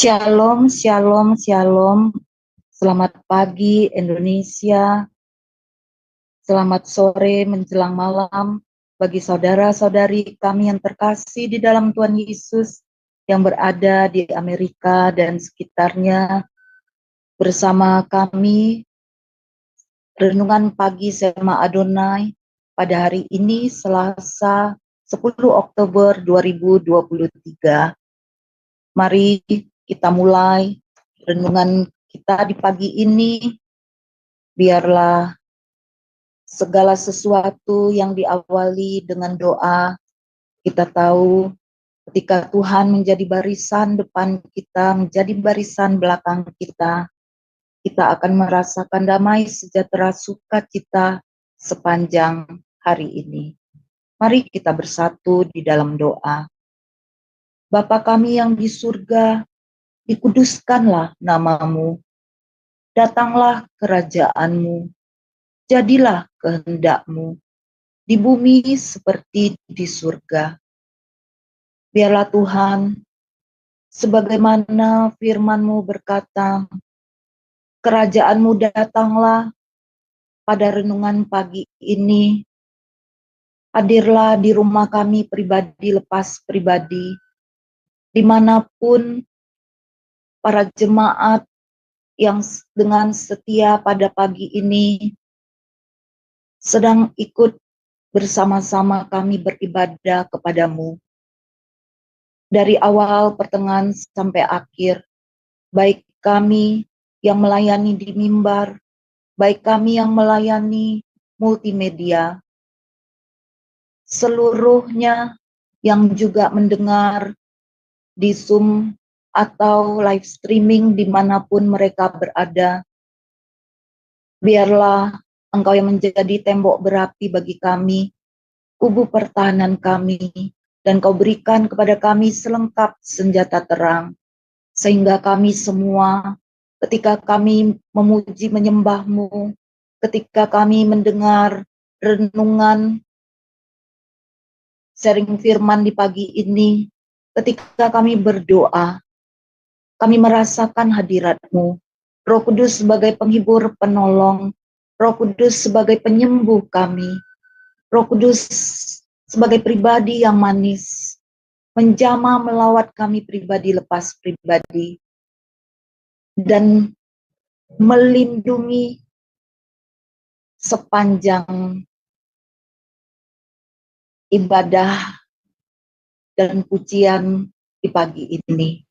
Shalom, shalom, shalom. Selamat pagi Indonesia. Selamat sore menjelang malam bagi saudara-saudari kami yang terkasih di dalam Tuhan Yesus yang berada di Amerika dan sekitarnya. Bersama kami Renungan Pagi Sema Adonai pada hari ini Selasa 10 Oktober 2023. Mari kita mulai renungan kita di pagi ini. Biarlah segala sesuatu yang diawali dengan doa. Kita tahu ketika Tuhan menjadi barisan depan kita, menjadi barisan belakang kita, kita akan merasakan damai sejahtera sukacita sepanjang hari ini. Mari kita bersatu di dalam doa. Bapa kami yang di surga, dikuduskanlah namamu, datanglah kerajaanmu, jadilah kehendakmu, di bumi seperti di surga. Biarlah Tuhan, sebagaimana firman-Mu berkata, kerajaan-Mu datanglah pada renungan pagi ini, hadirlah di rumah kami pribadi lepas pribadi, dimanapun para jemaat yang dengan setia pada pagi ini sedang ikut bersama-sama kami beribadah kepadamu. Dari awal, pertengahan, sampai akhir, baik kami yang melayani di mimbar, baik kami yang melayani multimedia, seluruhnya yang juga mendengar di Zoom atau live streaming dimanapun mereka berada, biarlah Engkau yang menjadi tembok berapi bagi kami, kubu pertahanan kami, dan Kau berikan kepada kami selengkap senjata terang, sehingga kami semua ketika kami memuji menyembah-Mu, ketika kami mendengar renungan sharing firman di pagi ini, ketika kami berdoa, kami merasakan hadirat-Mu, Roh Kudus sebagai penghibur penolong, Roh Kudus sebagai penyembuh kami, Roh Kudus sebagai pribadi yang manis, menjamah melawat kami pribadi lepas pribadi, dan melindungi sepanjang ibadah dan pujian di pagi ini.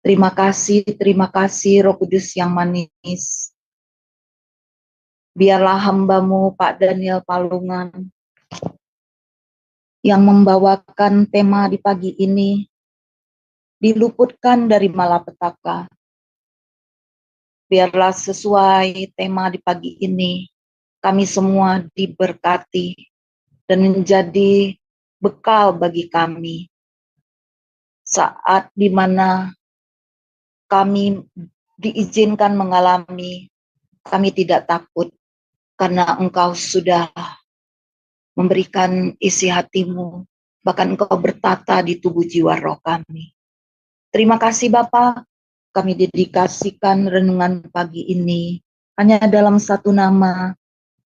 Terima kasih Roh Kudus yang manis. Biarlah hamba-Mu Pak Daniel Palungan yang membawakan tema di pagi ini diluputkan dari malapetaka. Biarlah sesuai tema di pagi ini, kami semua diberkati dan menjadi bekal bagi kami saat di mana kami diizinkan mengalami, kami tidak takut karena Engkau sudah memberikan isi hati-Mu, bahkan Engkau bertata di tubuh jiwa roh kami. Terima kasih Bapa, kami dedikasikan renungan pagi ini hanya dalam satu nama,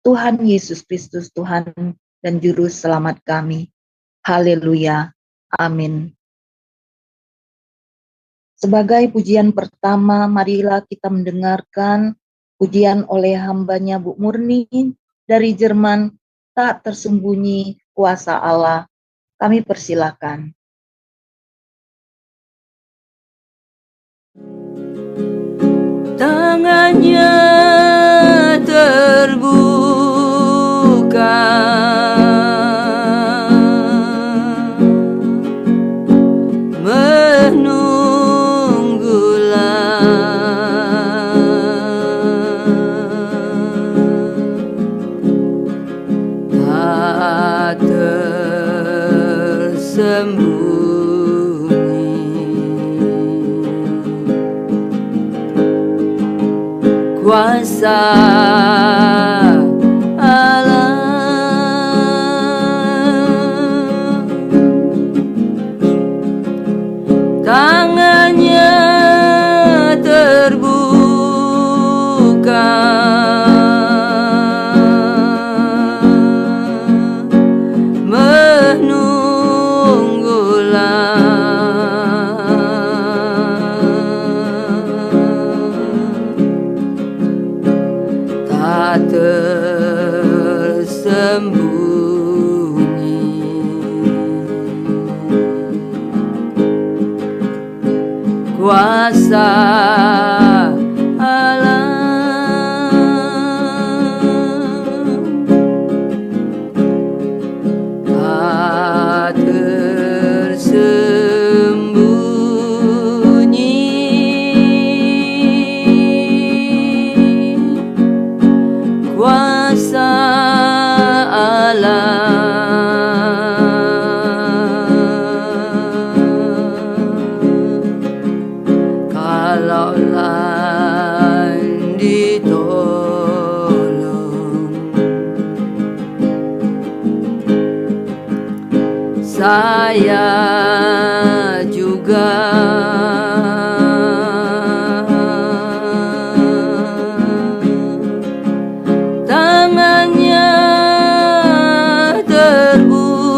Tuhan Yesus Kristus, Tuhan dan Juru Selamat kami. Haleluya. Amin. Sebagai pujian pertama, marilah kita mendengarkan pujian oleh hambanya Bu Murni dari Jerman, Tak Tersembunyi Kuasa Allah. Kami persilakan. Tangannya terbuka, tak tersembunyi kuasa Allah. Tangannya kuasa Allah. Tak tersembunyi kuasa Allah. Kalaulah ditolong, saya juga tangannya terbuka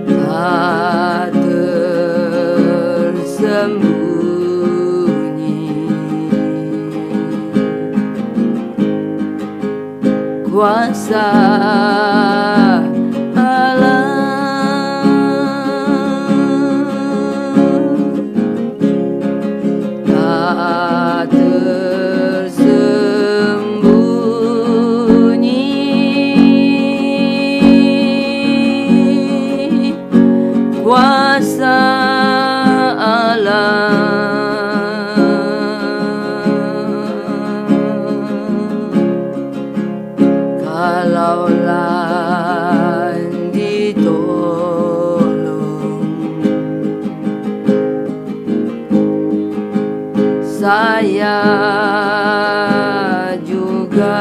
tak tersembunyi kuasa Allah. Tak tersembunyi kuasa Allah. Kalaulah ditolong, saya juga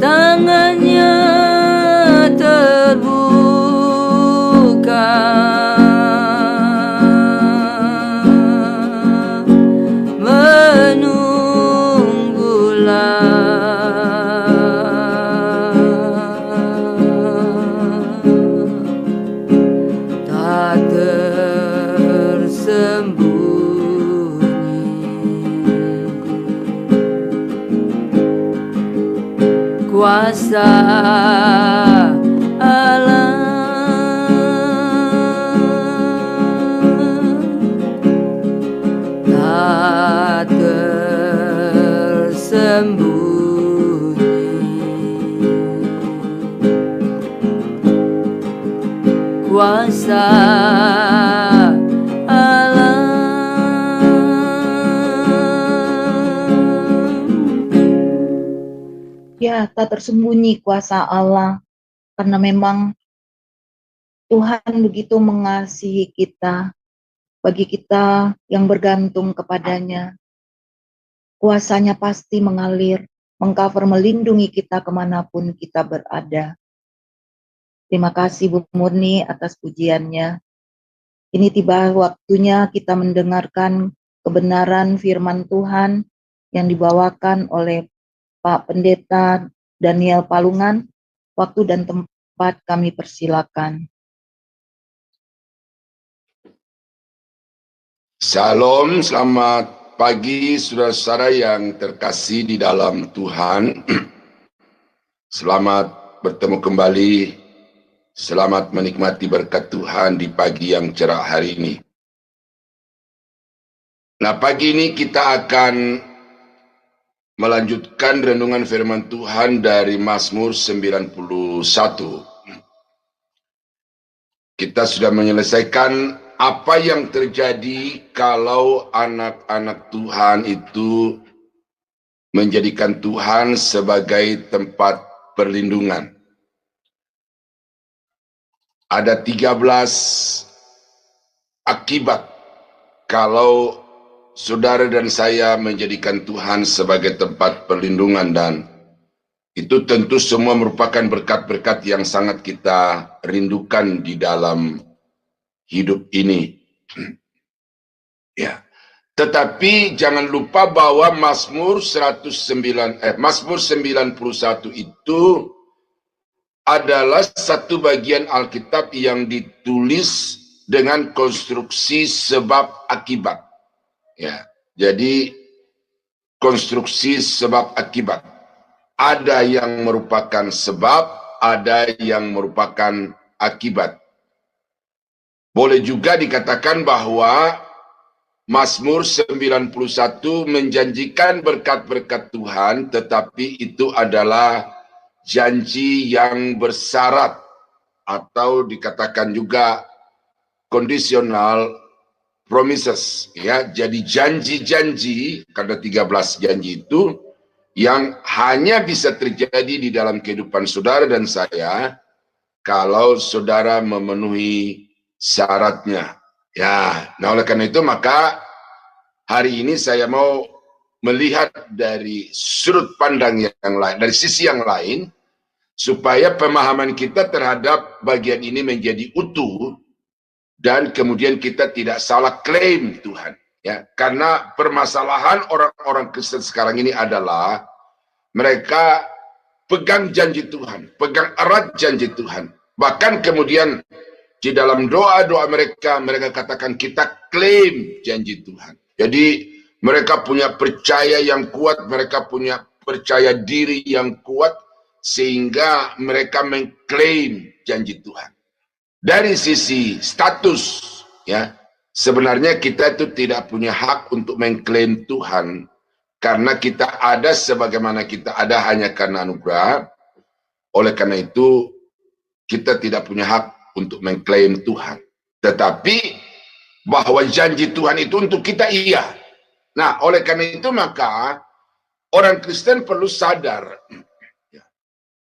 tangannya terbuka menunggulah tak tersembunyi kuasa Allah. Tak tersembunyi kuasa Allah. Ya, tak tersembunyi kuasa Allah, karena memang Tuhan begitu mengasihi kita. Bagi kita yang bergantung kepadanya, kuasanya pasti mengalir, mengcover, melindungi kita kemanapun kita berada. Terima kasih Bu Murni atas pujiannya. Ini tiba waktunya kita mendengarkan kebenaran firman Tuhan yang dibawakan oleh Pak Pendeta Daniel Palungan. Waktu dan tempat kami persilakan. Shalom, selamat pagi saudara-saudara yang terkasih di dalam Tuhan. Selamat bertemu kembali, selamat menikmati berkat Tuhan di pagi yang cerah hari ini. Nah, pagi ini kita akan melanjutkan renungan firman Tuhan dari Mazmur 91. Kita sudah menyelesaikan apa yang terjadi kalau anak-anak Tuhan itu menjadikan Tuhan sebagai tempat perlindungan. Ada 13 akibat kalau saudara dan saya menjadikan Tuhan sebagai tempat perlindungan, dan itu tentu semua merupakan berkat-berkat yang sangat kita rindukan di dalam hidup ini. Ya. Tetapi jangan lupa bahwa Mazmur 91 itu adalah satu bagian Alkitab yang ditulis dengan konstruksi sebab akibat. Ya, jadi konstruksi sebab akibat. Ada yang merupakan sebab, ada yang merupakan akibat. Boleh juga dikatakan bahwa Mazmur 91 menjanjikan berkat-berkat Tuhan, tetapi itu adalah janji yang bersyarat, atau dikatakan juga conditional promises, ya. Jadi janji-janji, karena 13 janji itu yang hanya bisa terjadi di dalam kehidupan saudara dan saya kalau saudara memenuhi syaratnya. Ya, nah oleh karena itu maka hari ini saya mau melihat dari sudut pandang yang lain, dari sisi yang lain, supaya pemahaman kita terhadap bagian ini menjadi utuh dan kemudian kita tidak salah klaim Tuhan. Ya, karena permasalahan orang-orang Kristen sekarang ini adalah mereka pegang janji Tuhan, pegang erat janji Tuhan. Bahkan kemudian di dalam doa-doa mereka, mereka katakan kita klaim janji Tuhan. Jadi mereka punya percaya yang kuat, mereka punya percaya diri yang kuat, sehingga mereka mengklaim janji Tuhan. Dari sisi status, ya, sebenarnya kita itu tidak punya hak untuk mengklaim Tuhan, karena kita ada sebagaimana kita ada hanya karena anugerah. Oleh karena itu kita tidak punya hak untuk mengklaim Tuhan. Tetapi bahwa janji Tuhan itu untuk kita, iya. Nah, oleh karena itu maka orang Kristen perlu sadar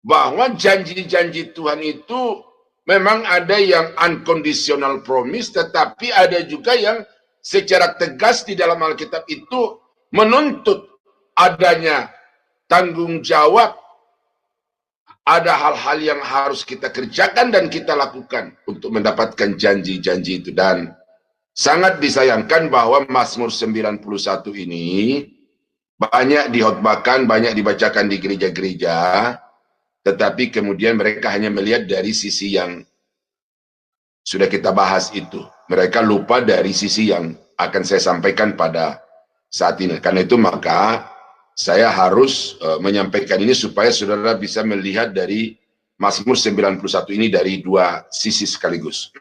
bahwa janji-janji Tuhan itu memang ada yang unconditional promise, tetapi ada juga yang secara tegas di dalam Alkitab itu menuntut adanya tanggung jawab. Ada hal-hal yang harus kita kerjakan dan kita lakukan untuk mendapatkan janji-janji itu. Dan sangat disayangkan bahwa Mazmur 91 ini banyak dihotbahkan, banyak dibacakan di gereja-gereja, tetapi kemudian mereka hanya melihat dari sisi yang sudah kita bahas itu. Mereka lupa dari sisi yang akan saya sampaikan pada saat ini. Karena itu maka saya harus menyampaikan ini supaya saudara bisa melihat dari Mazmur 91 ini dari dua sisi sekaligus.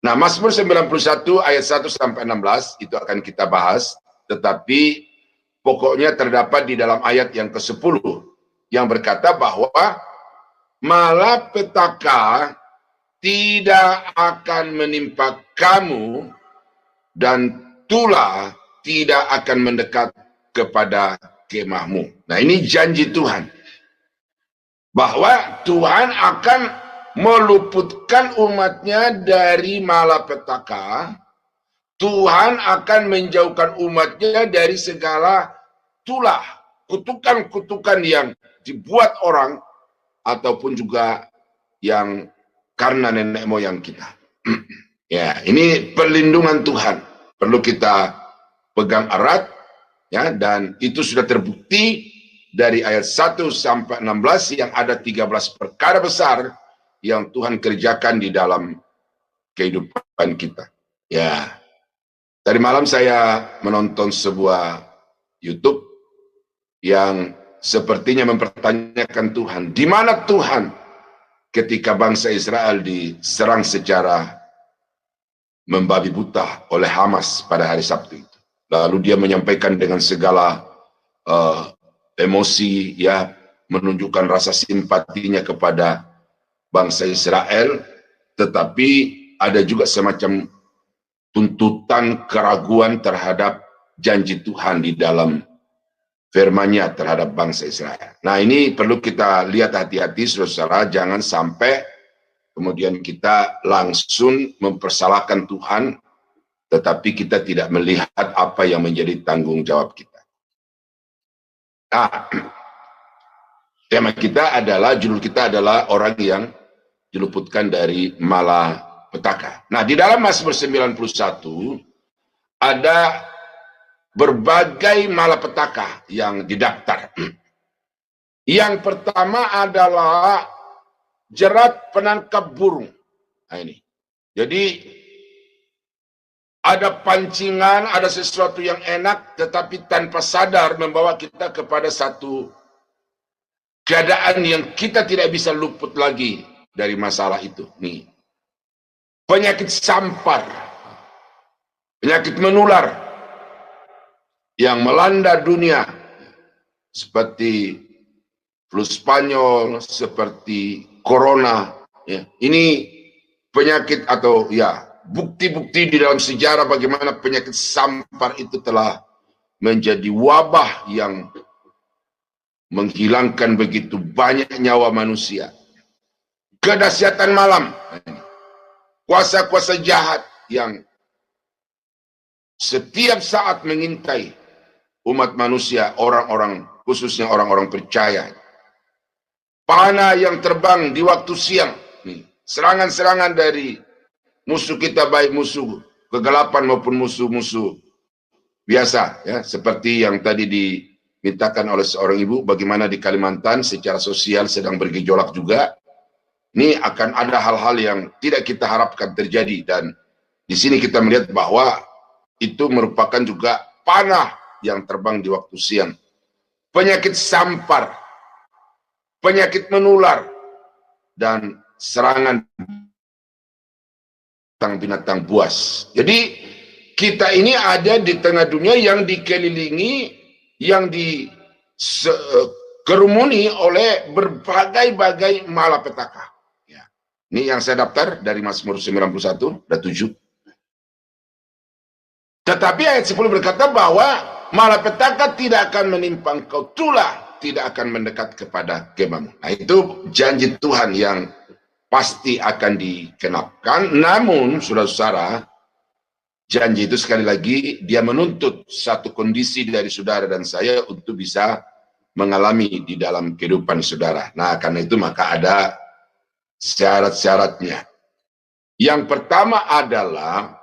Nah, Mazmur 91 ayat 1 sampai 16 itu akan kita bahas, tetapi pokoknya terdapat di dalam ayat yang ke-10 yang berkata bahwa malapetaka tidak akan menimpa kamu dan tulah tidak akan mendekat kepada kemahmu. Nah, ini janji Tuhan. Bahwa Tuhan akan meluputkan umatnya dari malapetaka. Tuhan akan menjauhkan umatnya dari segala tulah, kutukan-kutukan yang dibuat orang, ataupun juga yang karena nenek moyang kita. Ya, ini perlindungan Tuhan. Perlu kita pegang erat. Ya, dan itu sudah terbukti dari ayat 1 sampai 16 yang ada 13 perkara besar yang Tuhan kerjakan di dalam kehidupan kita. Ya, tadi malam saya menonton sebuah YouTube yang sepertinya mempertanyakan Tuhan. Di mana Tuhan ketika bangsa Israel diserang secara membabi buta oleh Hamas pada hari Sabtu itu? Lalu dia menyampaikan dengan segala emosi, ya, menunjukkan rasa simpatinya kepada bangsa Israel, tetapi ada juga semacam tuntutan keraguan terhadap janji Tuhan di dalam firman-Nya terhadap bangsa Israel. Nah, ini perlu kita lihat hati-hati, saudara, jangan sampai kemudian kita langsung mempersalahkan Tuhan, tetapi kita tidak melihat apa yang menjadi tanggung jawab kita. Nah, tema kita adalah, judul kita adalah orang yang diluputkan dari malapetaka. Nah, di dalam Mazmur 91 ada berbagai malapetaka yang didaftar. Yang pertama adalah jerat penangkap burung. Nah ini. Jadi ada pancingan, ada sesuatu yang enak, tetapi tanpa sadar membawa kita kepada satu keadaan yang kita tidak bisa luput lagi dari masalah itu. Nih, penyakit sampar, penyakit menular yang melanda dunia, seperti flu Spanyol, seperti corona. Ya. Ini penyakit atau ya bukti-bukti di dalam sejarah bagaimana penyakit sampar itu telah menjadi wabah yang menghilangkan begitu banyak nyawa manusia. Kedahsyatan malam, kuasa-kuasa jahat yang setiap saat mengintai umat manusia, orang-orang, khususnya orang-orang percaya. Panah yang terbang di waktu siang, serangan-serangan dari musuh kita, baik musuh kegelapan maupun musuh-musuh biasa, ya, seperti yang tadi dimintakan oleh seorang ibu, bagaimana di Kalimantan secara sosial sedang bergejolak juga. Ini akan ada hal-hal yang tidak kita harapkan terjadi, dan di sini kita melihat bahwa itu merupakan juga panah yang terbang di waktu siang. Penyakit sampar, penyakit menular, dan serangan binatang buas. Jadi kita ini ada di tengah dunia yang dikelilingi, yang dikerumuni oleh berbagai-bagai malapetaka. Ya. Ini yang saya daftar dari Mazmur 91, ada 7. Tetapi ayat 10 berkata bahwa malapetaka tidak akan menimpa engkau, tulah tidak akan mendekat kepada kemahmu. Nah, itu janji Tuhan yang pasti akan dikenapkan. Namun, saudara-saudara, janji itu sekali lagi dia menuntut satu kondisi dari saudara dan saya untuk bisa mengalami di dalam kehidupan saudara. Nah, karena itu maka ada syarat-syaratnya. Yang pertama adalah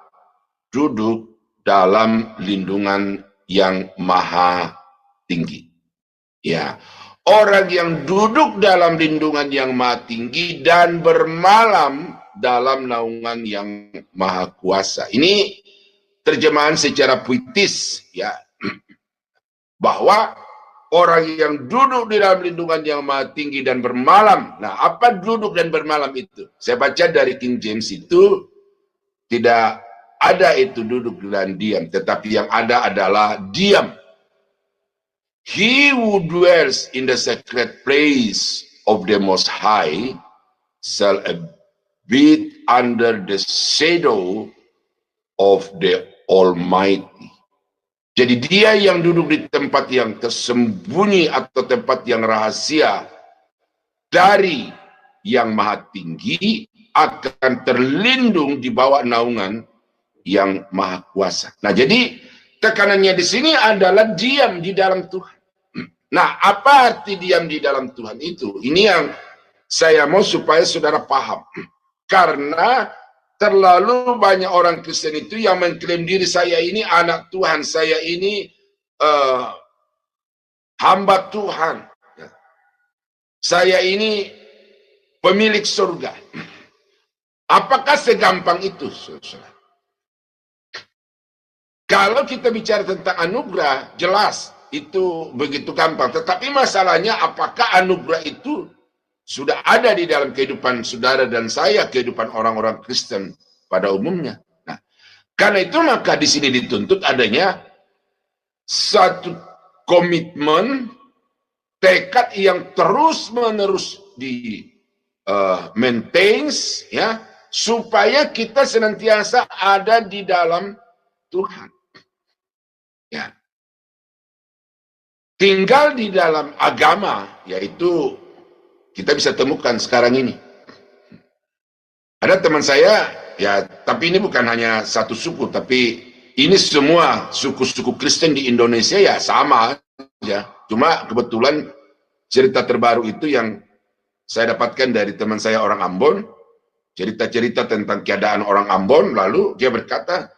duduk dalam lindungan yang maha tinggi. Ya, orang yang duduk dalam lindungan yang maha tinggi dan bermalam dalam naungan yang maha kuasa. Ini terjemahan secara puitis, ya, bahwa orang yang duduk di dalam lindungan yang maha tinggi dan bermalam. Nah, apa duduk dan bermalam itu? Saya baca dari King James itu tidak ada itu duduk dan diam, tetapi yang ada adalah diam. He who dwells in the sacred place of the Most High shall abide under the shadow of the Almighty. Jadi dia yang duduk di tempat yang tersembunyi atau tempat yang rahasia dari yang maha tinggi akan terlindung di bawah naungan yang maha kuasa. Nah, jadi tekanannya di sini adalah diam di dalam Tuhan. Nah, apa arti diam di dalam Tuhan itu? Ini yang saya mau supaya saudara paham. Karena terlalu banyak orang Kristen itu yang mengklaim diri, saya ini anak Tuhan, saya ini hamba Tuhan, saya ini pemilik surga. Apakah segampang itu, saudara? Kalau kita bicara tentang anugerah, jelas itu begitu gampang. Tetapi masalahnya apakah anugerah itu sudah ada di dalam kehidupan saudara dan saya, kehidupan orang-orang Kristen pada umumnya. Nah, karena itu maka di sini dituntut adanya satu komitmen, tekad yang terus-menerus di maintains, ya, supaya kita senantiasa ada di dalam Tuhan. Ya. Tinggal di dalam agama, yaitu kita bisa temukan sekarang ini. Ada teman saya, ya, tapi ini bukan hanya satu suku, tapi ini semua suku-suku Kristen di Indonesia ya sama aja. Cuma kebetulan cerita terbaru itu yang saya dapatkan dari teman saya orang Ambon, cerita-cerita tentang keadaan orang Ambon, lalu dia berkata,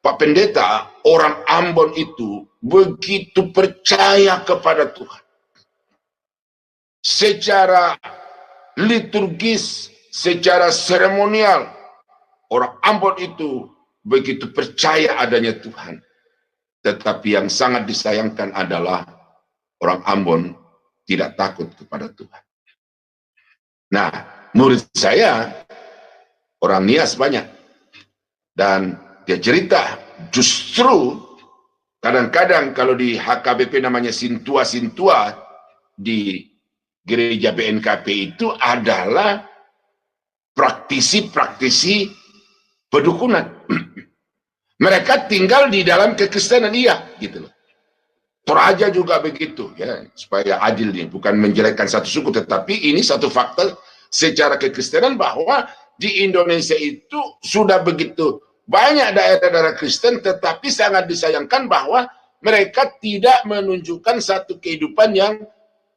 Pak Pendeta, orang Ambon itu begitu percaya kepada Tuhan. Secara liturgis, secara seremonial, orang Ambon itu begitu percaya adanya Tuhan. Tetapi yang sangat disayangkan adalah orang Ambon tidak takut kepada Tuhan. Nah, murid saya orang Nias banyak. Dan dia cerita, justru kadang-kadang kalau di HKBP namanya sintua-sintua, di gereja BNKP itu adalah praktisi-praktisi pedukunan. Mereka tinggal di dalam kekristenan, iya, gitu loh. Toraja juga begitu, ya, supaya adil nih, bukan menjelekkan satu suku, tetapi ini satu fakta secara kekristenan bahwa di Indonesia itu sudah begitu banyak daerah-daerah Kristen, tetapi sangat disayangkan bahwa mereka tidak menunjukkan satu kehidupan yang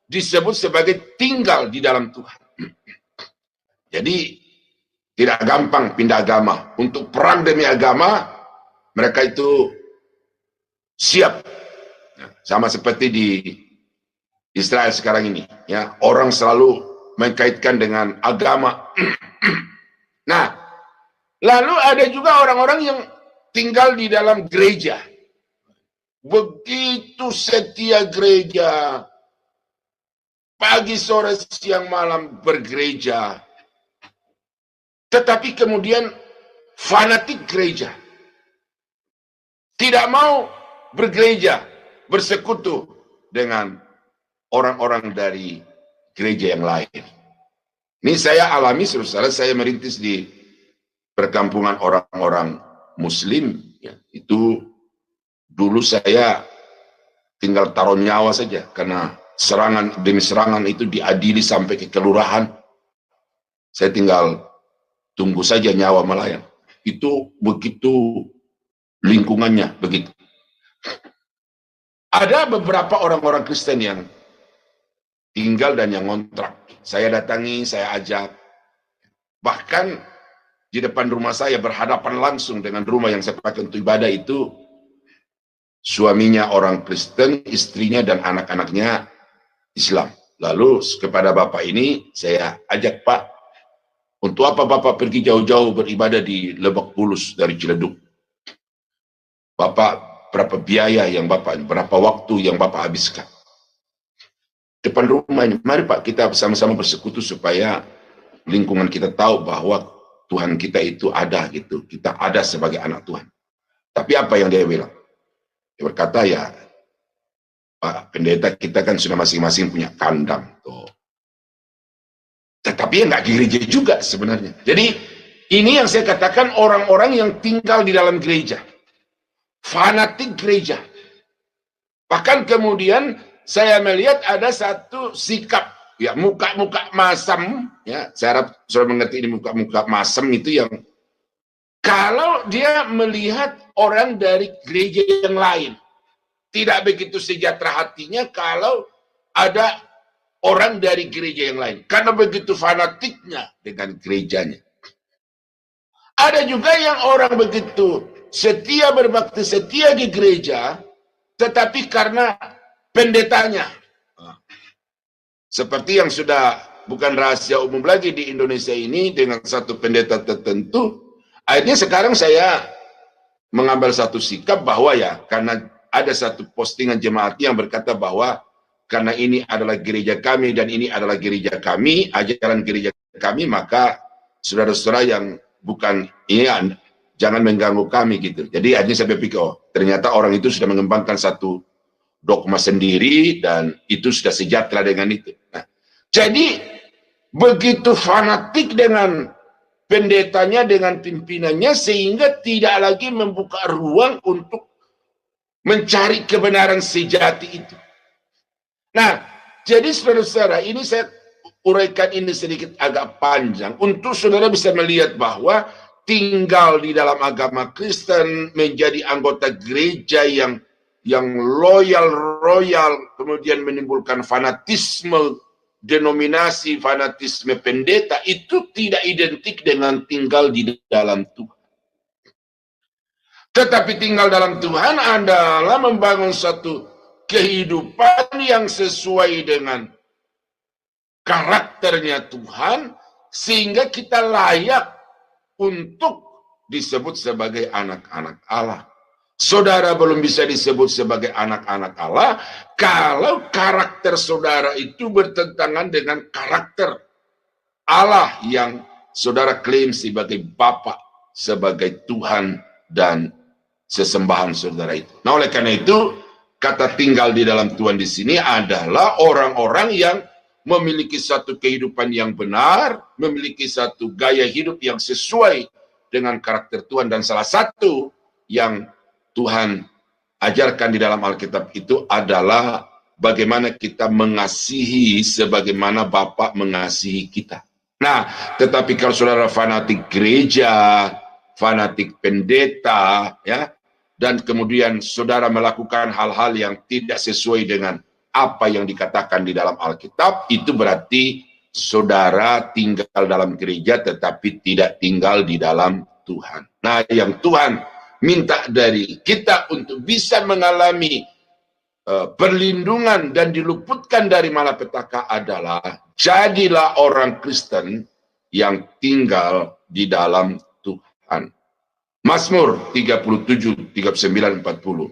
disebut sebagai tinggal di dalam Tuhan. Jadi tidak gampang pindah agama. Untuk perang demi agama, mereka itu siap. Sama seperti di Israel sekarang ini, ya, orang selalu mengkaitkan dengan agama. Nah, lalu ada juga orang-orang yang tinggal di dalam gereja. Begitu setia gereja, pagi, sore, siang, malam bergereja. Tetapi kemudian fanatik gereja. Tidak mau bergereja, bersekutu dengan orang-orang dari gereja yang lain. Ini saya alami, saudara, saya merintis di perkampungan orang-orang Muslim. Ya, itu dulu saya tinggal taruh nyawa saja, karena serangan demi serangan itu diadili sampai ke kelurahan. Saya tinggal tunggu saja nyawa melayang. Itu begitu lingkungannya, begitu. Ada beberapa orang-orang Kristen yang tinggal dan yang ngontrak. Saya datangi, saya ajak. Bahkan di depan rumah saya berhadapan langsung dengan rumah yang saya pakai untuk ibadah itu, suaminya orang Kristen, istrinya dan anak-anaknya Islam. Lalu kepada bapak ini saya ajak, Pak, untuk apa bapak pergi jauh-jauh beribadah di Lebak Bulus dari Ciledug? Bapak berapa biaya yang bapak, berapa waktu yang bapak habiskan? Depan rumah ini, mari Pak, kita bersama-sama bersekutu supaya lingkungan kita tahu bahwa Tuhan kita itu ada gitu. Kita ada sebagai anak Tuhan. Tapi apa yang dia bilang? Dia berkata, ya Pak Pendeta, kita kan sudah masing-masing punya kandang. Tuh. Tetapi ya nggak gereja juga sebenarnya. Jadi ini yang saya katakan orang-orang yang tinggal di dalam gereja. Fanatik gereja. Bahkan kemudian saya melihat ada satu sikap, ya, muka-muka masam, ya, saya harap sudah mengerti ini muka-muka masam itu yang kalau dia melihat orang dari gereja yang lain, tidak begitu sejahtera hatinya kalau ada orang dari gereja yang lain, karena begitu fanatiknya dengan gerejanya. Ada juga yang orang begitu setia berbakti, setia di gereja, tetapi karena pendetanya. Seperti yang sudah bukan rahasia umum lagi di Indonesia ini dengan satu pendeta tertentu, akhirnya sekarang saya mengambil satu sikap bahwa ya, karena ada satu postingan jemaat yang berkata bahwa karena ini adalah gereja kami dan ini adalah gereja kami, ajaran gereja kami, maka saudara-saudara yang bukan ini, jangan mengganggu kami gitu. Jadi akhirnya saya berpikir, oh ternyata orang itu sudah mengembangkan satu dogma sendiri dan itu sudah sejahtera dengan itu. Nah, jadi begitu fanatik dengan pendetanya, dengan pimpinannya, sehingga tidak lagi membuka ruang untuk mencari kebenaran sejati itu. Nah, jadi saudara-saudara, ini saya uraikan ini sedikit agak panjang untuk saudara bisa melihat bahwa tinggal di dalam agama Kristen, menjadi anggota gereja yang loyal, kemudian menimbulkan fanatisme denominasi, fanatisme pendeta, itu tidak identik dengan tinggal di dalam Tuhan. Tetapi tinggal dalam Tuhan adalah membangun satu kehidupan yang sesuai dengan karakternya Tuhan, sehingga kita layak untuk disebut sebagai anak-anak Allah. Saudara belum bisa disebut sebagai anak-anak Allah kalau karakter saudara itu bertentangan dengan karakter Allah yang saudara klaim sebagai Bapa, sebagai Tuhan dan sesembahan saudara itu. Nah, oleh karena itu, kata tinggal di dalam Tuhan di sini adalah orang-orang yang memiliki satu kehidupan yang benar, memiliki satu gaya hidup yang sesuai dengan karakter Tuhan, dan salah satu yang Tuhan ajarkan di dalam Alkitab itu adalah bagaimana kita mengasihi sebagaimana Bapa mengasihi kita. Nah, tetapi kalau saudara fanatik gereja, fanatik pendeta, ya, dan kemudian saudara melakukan hal-hal yang tidak sesuai dengan apa yang dikatakan di dalam Alkitab, itu berarti saudara tinggal dalam gereja tetapi tidak tinggal di dalam Tuhan. Nah, yang Tuhan minta dari kita untuk bisa mengalami perlindungan dan diluputkan dari malapetaka adalah jadilah orang Kristen yang tinggal di dalam Tuhan. Mazmur 37, 39, 40.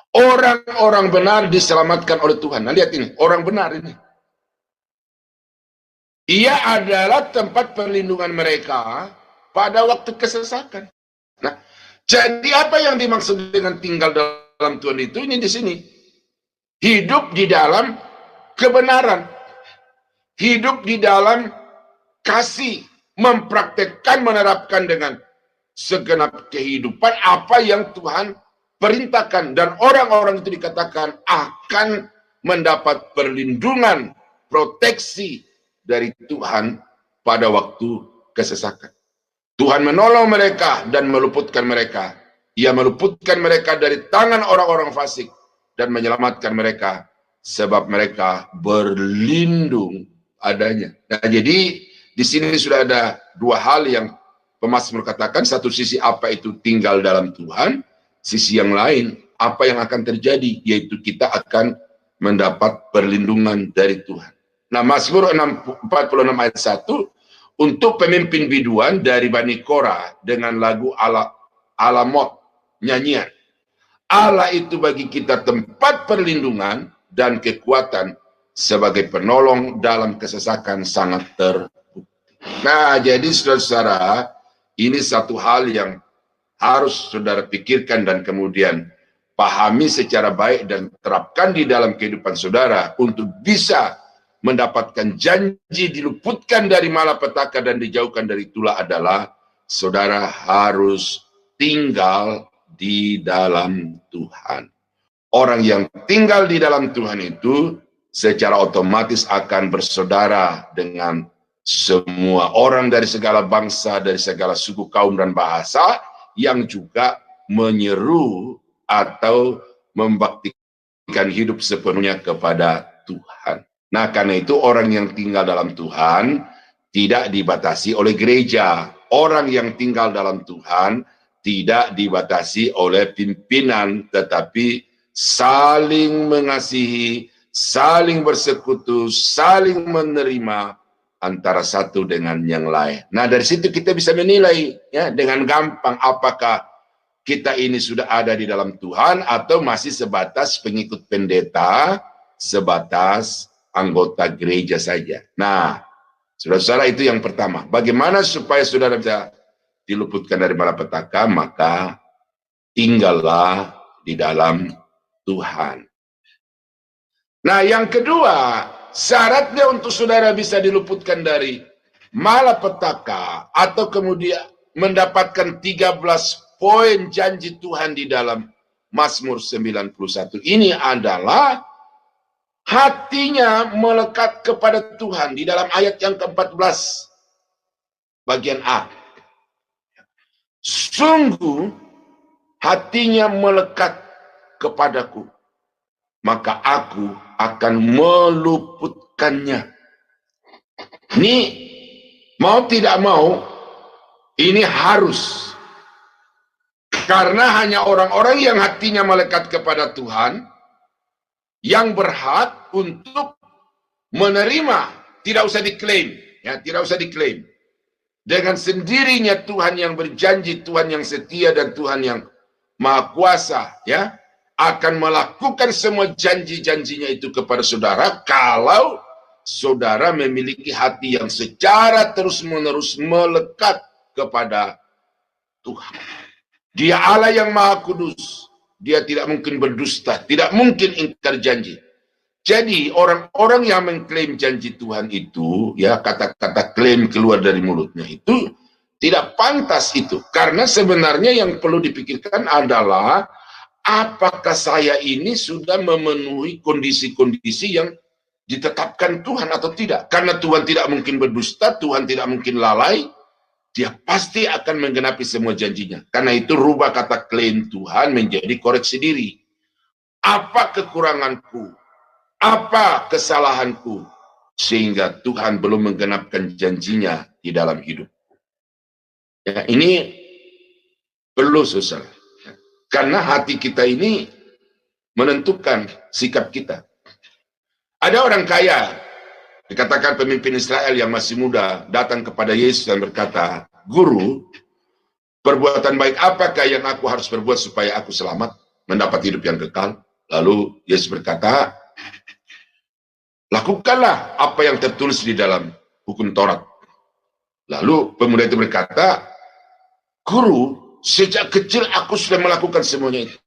Orang-orang benar diselamatkan oleh Tuhan. Nah, lihat ini, orang benar ini. Ia adalah tempat perlindungan mereka pada waktu kesesakan. Nah, jadi apa yang dimaksud dengan tinggal dalam Tuhan itu? Ini di sini. Hidup di dalam kebenaran. Hidup di dalam kasih. Mempraktekkan, menerapkan dengan segenap kehidupan apa yang Tuhan perintahkan. Dan orang-orang itu dikatakan akan mendapat perlindungan, proteksi dari Tuhan pada waktu kesesakan. Tuhan menolong mereka dan meluputkan mereka. Ia meluputkan mereka dari tangan orang-orang fasik dan menyelamatkan mereka sebab mereka berlindung adanya. Nah, jadi di sini sudah ada dua hal yang pemazmur katakan. Satu sisi apa itu tinggal dalam Tuhan, sisi yang lain apa yang akan terjadi, yaitu kita akan mendapat perlindungan dari Tuhan. Nah, Mazmur 46 ayat 1, untuk pemimpin biduan dari Bani Korah dengan lagu Alamot, nyanyian. Allah itu bagi kita tempat perlindungan dan kekuatan sebagai penolong dalam kesesakan sangat terbukti. Nah, jadi saudara-saudara, ini satu hal yang harus saudara pikirkan dan kemudian pahami secara baik dan terapkan di dalam kehidupan saudara untuk bisa mendapatkan janji diluputkan dari malapetaka dan dijauhkan dari itulah adalah saudara harus tinggal di dalam Tuhan. Orang yang tinggal di dalam Tuhan itu secara otomatis akan bersaudara dengan semua orang dari segala bangsa, dari segala suku, kaum, dan bahasa yang juga menyeru atau membaktikan hidup sepenuhnya kepada Tuhan. Nah, karena itu orang yang tinggal dalam Tuhan tidak dibatasi oleh gereja. Orang yang tinggal dalam Tuhan tidak dibatasi oleh pimpinan, tetapi saling mengasihi, saling bersekutu, saling menerima antara satu dengan yang lain. Nah, dari situ kita bisa menilai ya dengan gampang apakah kita ini sudah ada di dalam Tuhan atau masih sebatas pengikut pendeta, sebatas anggota gereja saja. Nah, saudara-saudara, itu yang pertama. Bagaimana supaya saudara bisa diluputkan dari malapetaka? Maka tinggallah di dalam Tuhan. Nah, yang kedua, syaratnya untuk saudara bisa diluputkan dari malapetaka atau kemudian mendapatkan 13 poin janji Tuhan di dalam Mazmur 91 ini adalah hatinya melekat kepada Tuhan di dalam ayat yang ke-14 bagian A. Sungguh hatinya melekat kepadaku, maka aku akan meluputkannya. Ini mau tidak mau, ini harus. Karena hanya orang-orang yang hatinya melekat kepada Tuhan yang berhak untuk menerima, tidak usah diklaim, ya, tidak usah diklaim. Dengan sendirinya Tuhan yang berjanji, Tuhan yang setia dan Tuhan yang Maha Kuasa, ya, akan melakukan semua janji-janjinya itu kepada saudara kalau saudara memiliki hati yang secara terus-menerus melekat kepada Tuhan. Dia Allah yang Maha Kudus. Dia tidak mungkin berdusta, tidak mungkin ingkar janji. Jadi orang-orang yang mengklaim janji Tuhan itu, ya, kata-kata klaim keluar dari mulutnya itu tidak pantas itu. Karena sebenarnya yang perlu dipikirkan adalah apakah saya ini sudah memenuhi kondisi-kondisi yang ditetapkan Tuhan atau tidak. Karena Tuhan tidak mungkin berdusta, Tuhan tidak mungkin lalai, dia pasti akan menggenapi semua janjinya. Karena itu rubah kata klaim Tuhan menjadi koreksi diri. Apa kekuranganku? Apa kesalahanku sehingga Tuhan belum menggenapkan janjinya di dalam hidup? Ya, ini perlu, saudara. Karena hati kita ini menentukan sikap kita. Ada orang kaya, dikatakan pemimpin Israel yang masih muda, datang kepada Yesus dan berkata, "Guru, perbuatan baik apakah yang aku harus berbuat supaya aku selamat, mendapat hidup yang kekal?" Lalu Yesus berkata, "Lakukanlah apa yang tertulis di dalam hukum Taurat." Lalu pemuda itu berkata, "Guru, sejak kecil aku sudah melakukan semuanya itu."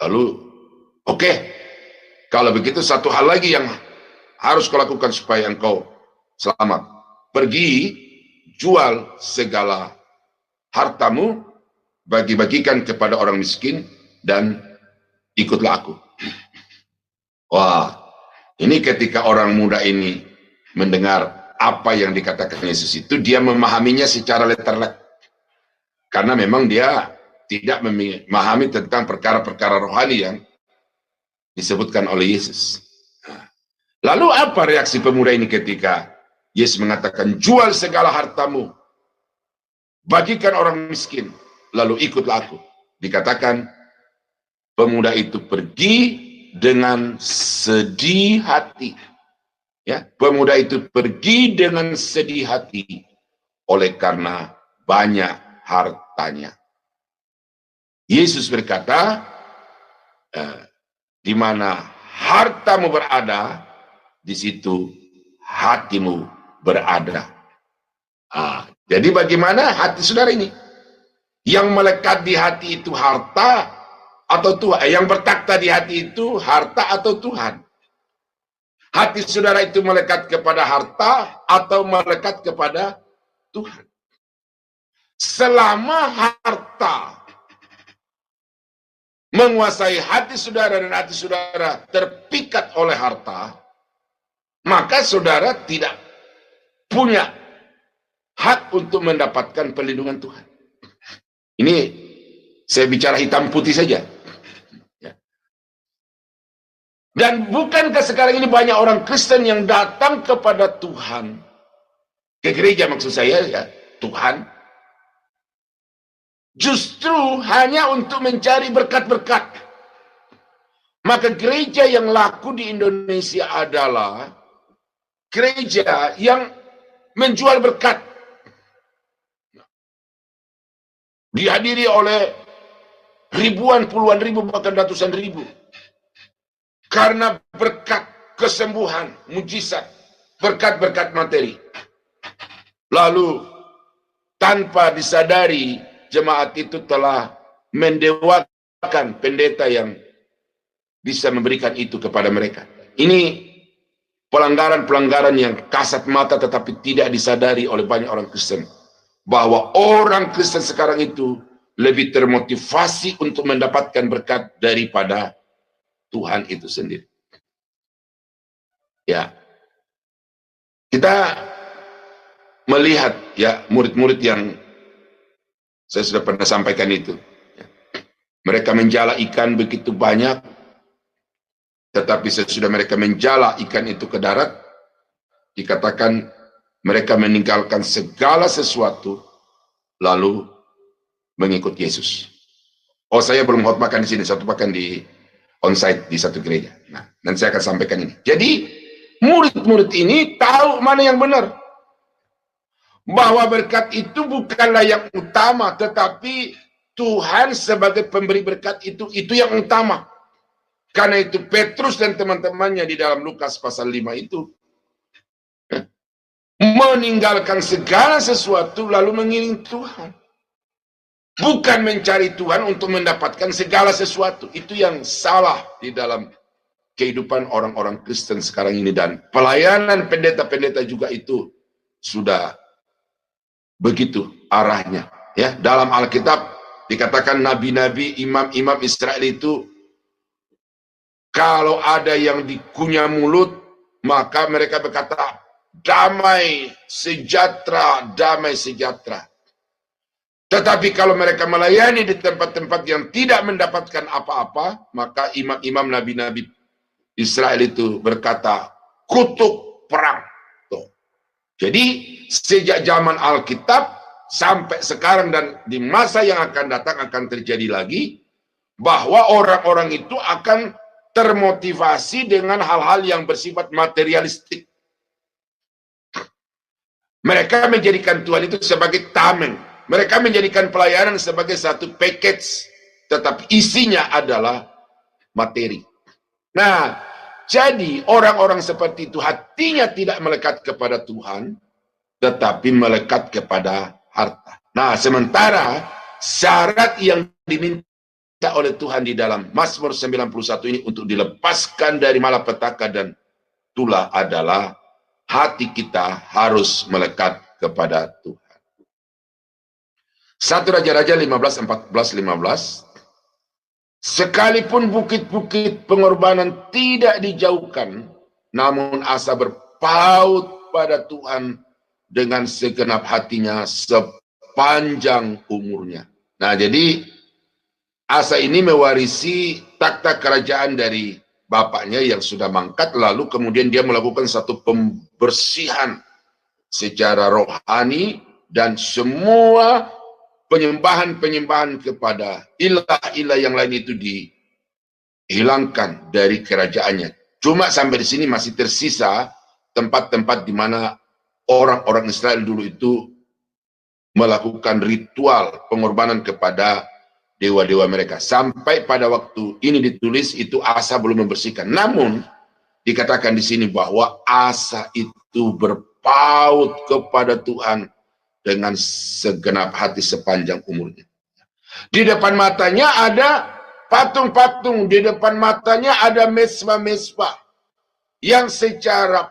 Lalu, oke, kalau begitu satu hal lagi yang harus kau lakukan supaya engkau selamat. Pergi, jual segala hartamu, bagi-bagikan kepada orang miskin, dan ikutlah aku. Wah, ini ketika orang muda ini mendengar apa yang dikatakan Yesus itu, dia memahaminya secara letterlek. Karena memang dia tidak memahami tentang perkara-perkara rohani yang disebutkan oleh Yesus. Lalu apa reaksi pemuda ini ketika Yesus mengatakan, "Jual segala hartamu, bagikan orang miskin, lalu ikutlah aku." Dikatakan, pemuda itu pergi dengan sedih hati. Ya, pemuda itu pergi dengan sedih hati oleh karena banyak hartanya. Yesus berkata, di mana hartamu berada, di situ hatimu berada. Jadi bagaimana hati saudara ini? Yang melekat di hati itu harta atau Tuhan? Yang bertakhta di hati itu harta atau Tuhan? Hati saudara itu melekat kepada harta atau melekat kepada Tuhan? Selama harta menguasai hati saudara dan hati saudara terpikat oleh harta, maka saudara tidak punya hak untuk mendapatkan perlindungan Tuhan. Ini saya bicara hitam putih saja. Dan bukankah sekarang ini banyak orang Kristen yang datang kepada Tuhan, ke gereja maksud saya, ya, Tuhan, justru hanya untuk mencari berkat-berkat. Maka gereja yang laku di Indonesia adalah gereja yang menjual berkat. Dihadiri oleh ribuan, puluhan ribu, bahkan ratusan ribu. Karena berkat kesembuhan, mujizat, berkat-berkat materi. Lalu tanpa disadari, jemaat itu telah mendewakan pendeta yang bisa memberikan itu kepada mereka. Ini pelanggaran-pelanggaran yang kasat mata tetapi tidak disadari oleh banyak orang Kristen. Bahwa orang Kristen sekarang itu lebih termotivasi untuk mendapatkan berkat daripada Tuhan itu sendiri. Ya, kita melihat ya murid-murid yang saya sudah pernah sampaikan itu. Mereka menjala ikan begitu banyak, tetapi sesudah mereka menjala ikan itu ke darat, dikatakan mereka meninggalkan segala sesuatu lalu mengikut Yesus. Oh, saya belum khotbahkan di sini, satu bahkan di onsite di satu gereja. Nah, nanti saya akan sampaikan ini. Jadi murid-murid ini tahu mana yang benar. Bahwa berkat itu bukanlah yang utama, tetapi Tuhan sebagai pemberi berkat itu yang utama. Karena itu Petrus dan teman-temannya di dalam Lukas pasal 5 itu meninggalkan segala sesuatu lalu mengiring Tuhan. Bukan mencari Tuhan untuk mendapatkan segala sesuatu. Itu yang salah di dalam kehidupan orang-orang Kristen sekarang ini. Dan pelayanan pendeta-pendeta juga itu sudah begitu arahnya. Ya, dalam Alkitab dikatakan nabi-nabi, imam-imam Israel itu kalau ada yang dikunyah mulut, maka mereka berkata, damai sejahtera, damai sejahtera. Tetapi kalau mereka melayani di tempat-tempat yang tidak mendapatkan apa-apa, maka imam-imam nabi-nabi Israel itu berkata, kutuk perang. Tuh. Jadi sejak zaman Alkitab sampai sekarang dan di masa yang akan datang akan terjadi lagi, bahwa orang-orang itu akan termotivasi dengan hal-hal yang bersifat materialistik. Mereka menjadikan Tuhan itu sebagai tameng. Mereka menjadikan pelayanan sebagai satu package, tetapi isinya adalah materi. Nah, jadi orang-orang seperti itu hatinya tidak melekat kepada Tuhan, tetapi melekat kepada harta. Nah, sementara syarat yang diminta oleh Tuhan di dalam Mazmur 91 ini untuk dilepaskan dari malapetaka dan tulah adalah hati kita harus melekat kepada Tuhan. 1 Raja-Raja 15:14-15. Sekalipun bukit-bukit pengorbanan tidak dijauhkan, namun Asa berpaut pada Tuhan dengan segenap hatinya sepanjang umurnya. Nah, jadi Asa ini mewarisi takhta kerajaan dari bapaknya yang sudah mangkat, lalu kemudian dia melakukan satu pembersihan secara rohani dan semua penyembahan-penyembahan kepada ilah-ilah yang lain itu dihilangkan dari kerajaannya. Cuma sampai di sini masih tersisa tempat-tempat di mana orang-orang Israel dulu itu melakukan ritual pengorbanan kepada dewa-dewa mereka. Sampai pada waktu ini ditulis itu Asa belum membersihkan. Namun dikatakan di sini bahwa Asa itu berpaut kepada Tuhan dengan segenap hati sepanjang umurnya. Di depan matanya ada patung-patung, di depan matanya ada mesbah-mesbah yang secara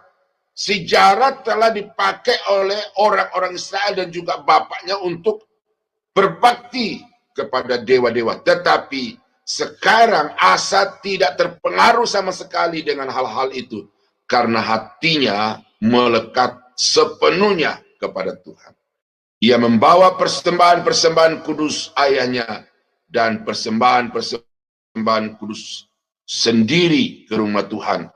sejarah telah dipakai oleh orang-orang Israel dan juga bapaknya untuk berbakti kepada dewa-dewa. Tetapi sekarang Asa tidak terpengaruh sama sekali dengan hal-hal itu karena hatinya melekat sepenuhnya kepada Tuhan. Ia membawa persembahan-persembahan kudus ayahnya dan persembahan-persembahan kudus sendiri ke rumah Tuhan,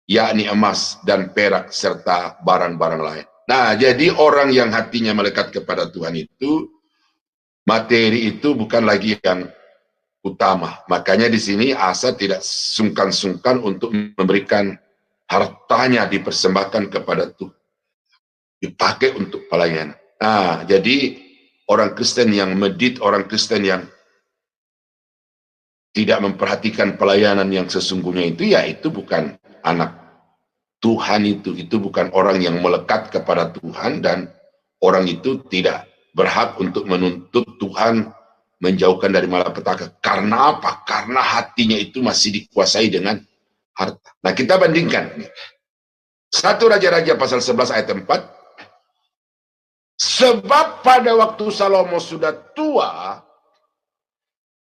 yakni emas dan perak serta barang-barang lain. Nah, jadi orang yang hatinya melekat kepada Tuhan itu, materi itu bukan lagi yang utama. Makanya di sini Asa tidak sungkan-sungkan untuk memberikan hartanya dipersembahkan kepada Tuhan, dipakai untuk pelayanan. Nah, jadi orang Kristen yang medit, orang Kristen yang tidak memperhatikan pelayanan yang sesungguhnya itu, ya itu bukan anak Tuhan itu bukan orang yang melekat kepada Tuhan, dan orang itu tidak berhak untuk menuntut Tuhan menjauhkan dari malapetaka. Karena apa? Karena hatinya itu masih dikuasai dengan harta. Nah, kita bandingkan. 1 Raja-Raja pasal 11 ayat 4. Sebab pada waktu Salomo sudah tua,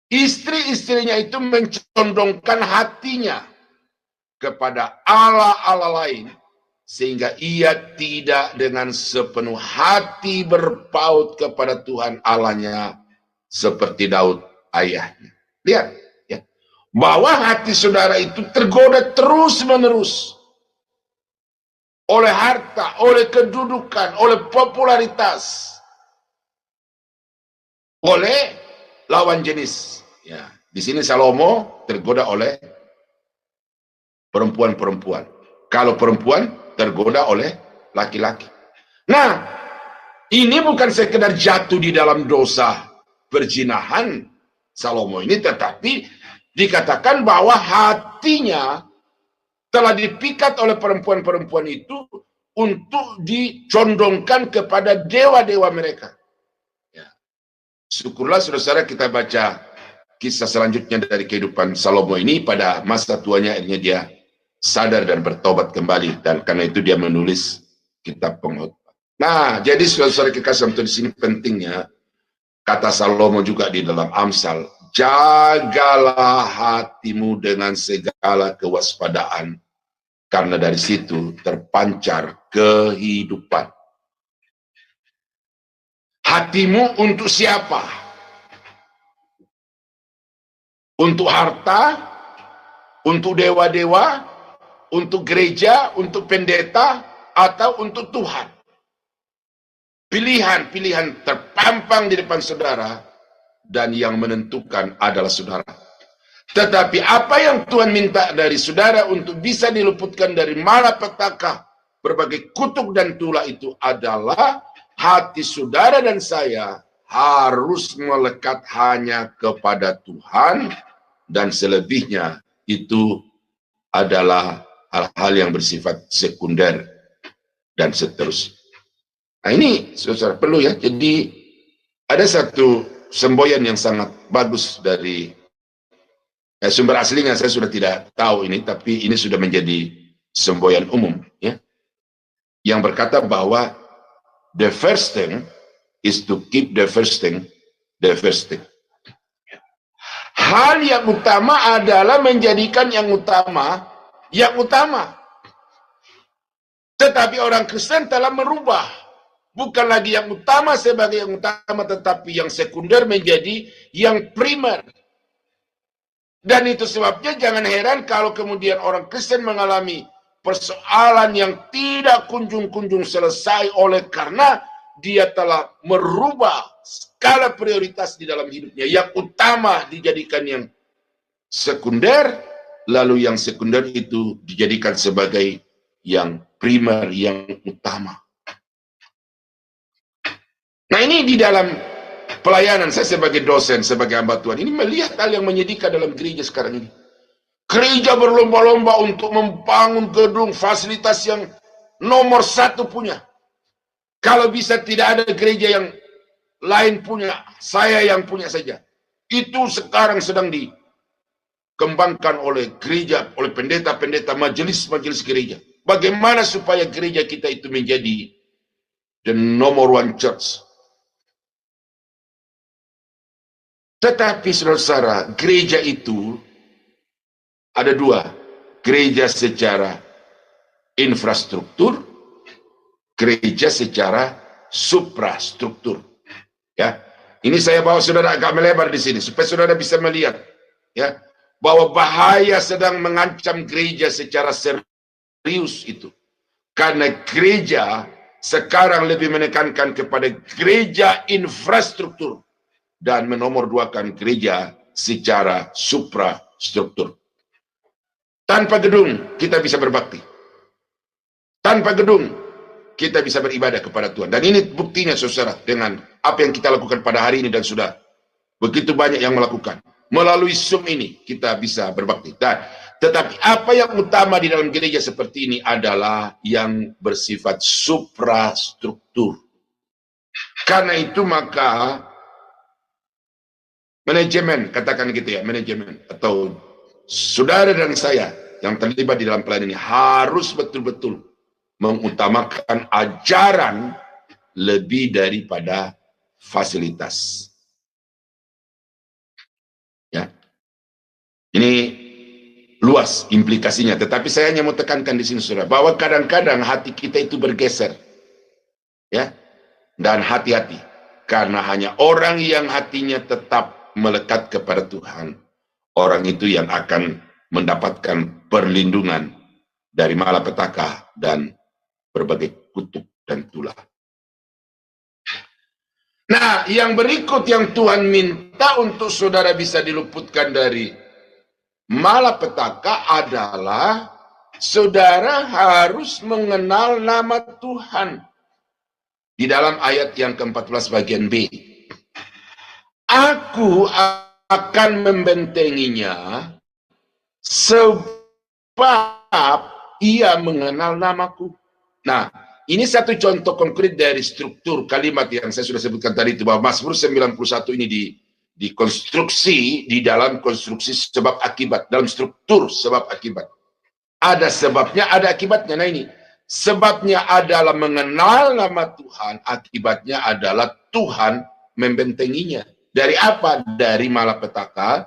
istri-istrinya itu mencondongkan hatinya kepada Allah-Allah lain, sehingga ia tidak dengan sepenuh hati berpaut kepada Tuhan Allahnya seperti Daud ayahnya. Lihat, ya, bahwa hati saudara itu tergoda terus-menerus oleh harta, oleh kedudukan, oleh popularitas, oleh lawan jenis. Ya, di sini Salomo tergoda oleh perempuan-perempuan. Kalau perempuan tergoda oleh laki-laki. Nah, ini bukan sekedar jatuh di dalam dosa perzinahan Salomo ini, tetapi dikatakan bahwa hatinya telah dipikat oleh perempuan-perempuan itu untuk dicondongkan kepada dewa-dewa mereka. Ya. Syukurlah saudara-saudara kita baca kisah selanjutnya dari kehidupan Salomo ini. Pada masa tuanya akhirnya dia sadar dan bertobat kembali, dan karena itu dia menulis kitab Pengkhotbah. Nah, jadi saudara-saudara kekasih di sini pentingnya kata Salomo juga di dalam Amsal, jagalah hatimu dengan segala kewaspadaan, karena dari situ terpancar kehidupan. Hatimu untuk siapa? Untuk harta, untuk dewa-dewa, untuk gereja, untuk pendeta, atau untuk Tuhan? Pilihan-pilihan terpampang di depan saudara, dan yang menentukan adalah saudara. Tetapi apa yang Tuhan minta dari saudara untuk bisa diluputkan dari malapetaka berbagai kutuk dan tulah itu adalah hati saudara dan saya harus melekat hanya kepada Tuhan, dan selebihnya itu adalah hal-hal yang bersifat sekunder dan seterusnya. Nah ini saudara perlu ya. Jadi ada satu semboyan yang sangat bagus dari sumber aslinya saya sudah tidak tahu ini, tapi ini sudah menjadi semboyan umum ya, yang berkata bahwa the first thing is to keep the first thing the first thing. Hal yang utama adalah menjadikan yang utama yang utama. Tetapi orang Kristen telah merubah. Bukan lagi yang utama sebagai yang utama, tetapi yang sekunder menjadi yang primer. Dan itu sebabnya jangan heran kalau kemudian orang Kristen mengalami persoalan yang tidak kunjung-kunjung selesai oleh karena dia telah merubah skala prioritas di dalam hidupnya. Yang utama dijadikan yang sekunder, lalu yang sekunder itu dijadikan sebagai yang primer, yang utama. Nah ini di dalam pelayanan saya sebagai dosen, sebagai hamba Tuhan ini melihat hal yang menyedihkan dalam gereja sekarang ini. Gereja berlomba-lomba untuk membangun gedung fasilitas yang nomor satu punya. Kalau bisa tidak ada gereja yang lain punya, saya yang punya saja. Itu sekarang sedang dikembangkan oleh gereja, oleh pendeta-pendeta, majelis-majelis gereja. Bagaimana supaya gereja kita itu menjadi the number one church. Tetapi saudara-saudara, gereja itu ada dua. Gereja secara infrastruktur, gereja secara suprastruktur. Ya, ini saya bawa saudara agak melebar di sini supaya saudara bisa melihat ya bahwa bahaya sedang mengancam gereja secara serius itu. Karena gereja sekarang lebih menekankan kepada gereja infrastruktur dan menomorduakan gereja secara suprastruktur. Tanpa gedung kita bisa berbakti. Tanpa gedung kita bisa beribadah kepada Tuhan. Dan ini buktinya saudara dengan apa yang kita lakukan pada hari ini, dan sudah begitu banyak yang melakukan. Melalui Zoom ini kita bisa berbakti. Tetapi apa yang utama di dalam gereja seperti ini adalah yang bersifat suprastruktur. Karena itu maka manajemen, katakan gitu ya, manajemen atau saudara dan saya yang terlibat di dalam pelayanan ini harus betul-betul mengutamakan ajaran lebih daripada fasilitas. Ya, ini luas implikasinya, tetapi saya hanya mau tekankan di sini saudara, bahwa kadang-kadang hati kita itu bergeser, ya, dan hati-hati, karena hanya orang yang hatinya tetap melekat kepada Tuhan, orang itu yang akan mendapatkan perlindungan dari malapetaka dan berbagai kutuk dan tulah. Nah, yang berikut yang Tuhan minta untuk saudara bisa diluputkan dari malapetaka adalah saudara harus mengenal nama Tuhan. Di dalam ayat yang ke-14 bagian B. Aku akan membentenginya sebab ia mengenal namaku. Nah, ini satu contoh konkret dari struktur kalimat yang saya sudah sebutkan tadi itu, bahwa Mazmur 91 ini dikonstruksi di dalam konstruksi sebab akibat, dalam struktur sebab akibat. Ada sebabnya, ada akibatnya. Nah ini, sebabnya adalah mengenal nama Tuhan, akibatnya adalah Tuhan membentenginya. Dari apa? Dari malapetaka,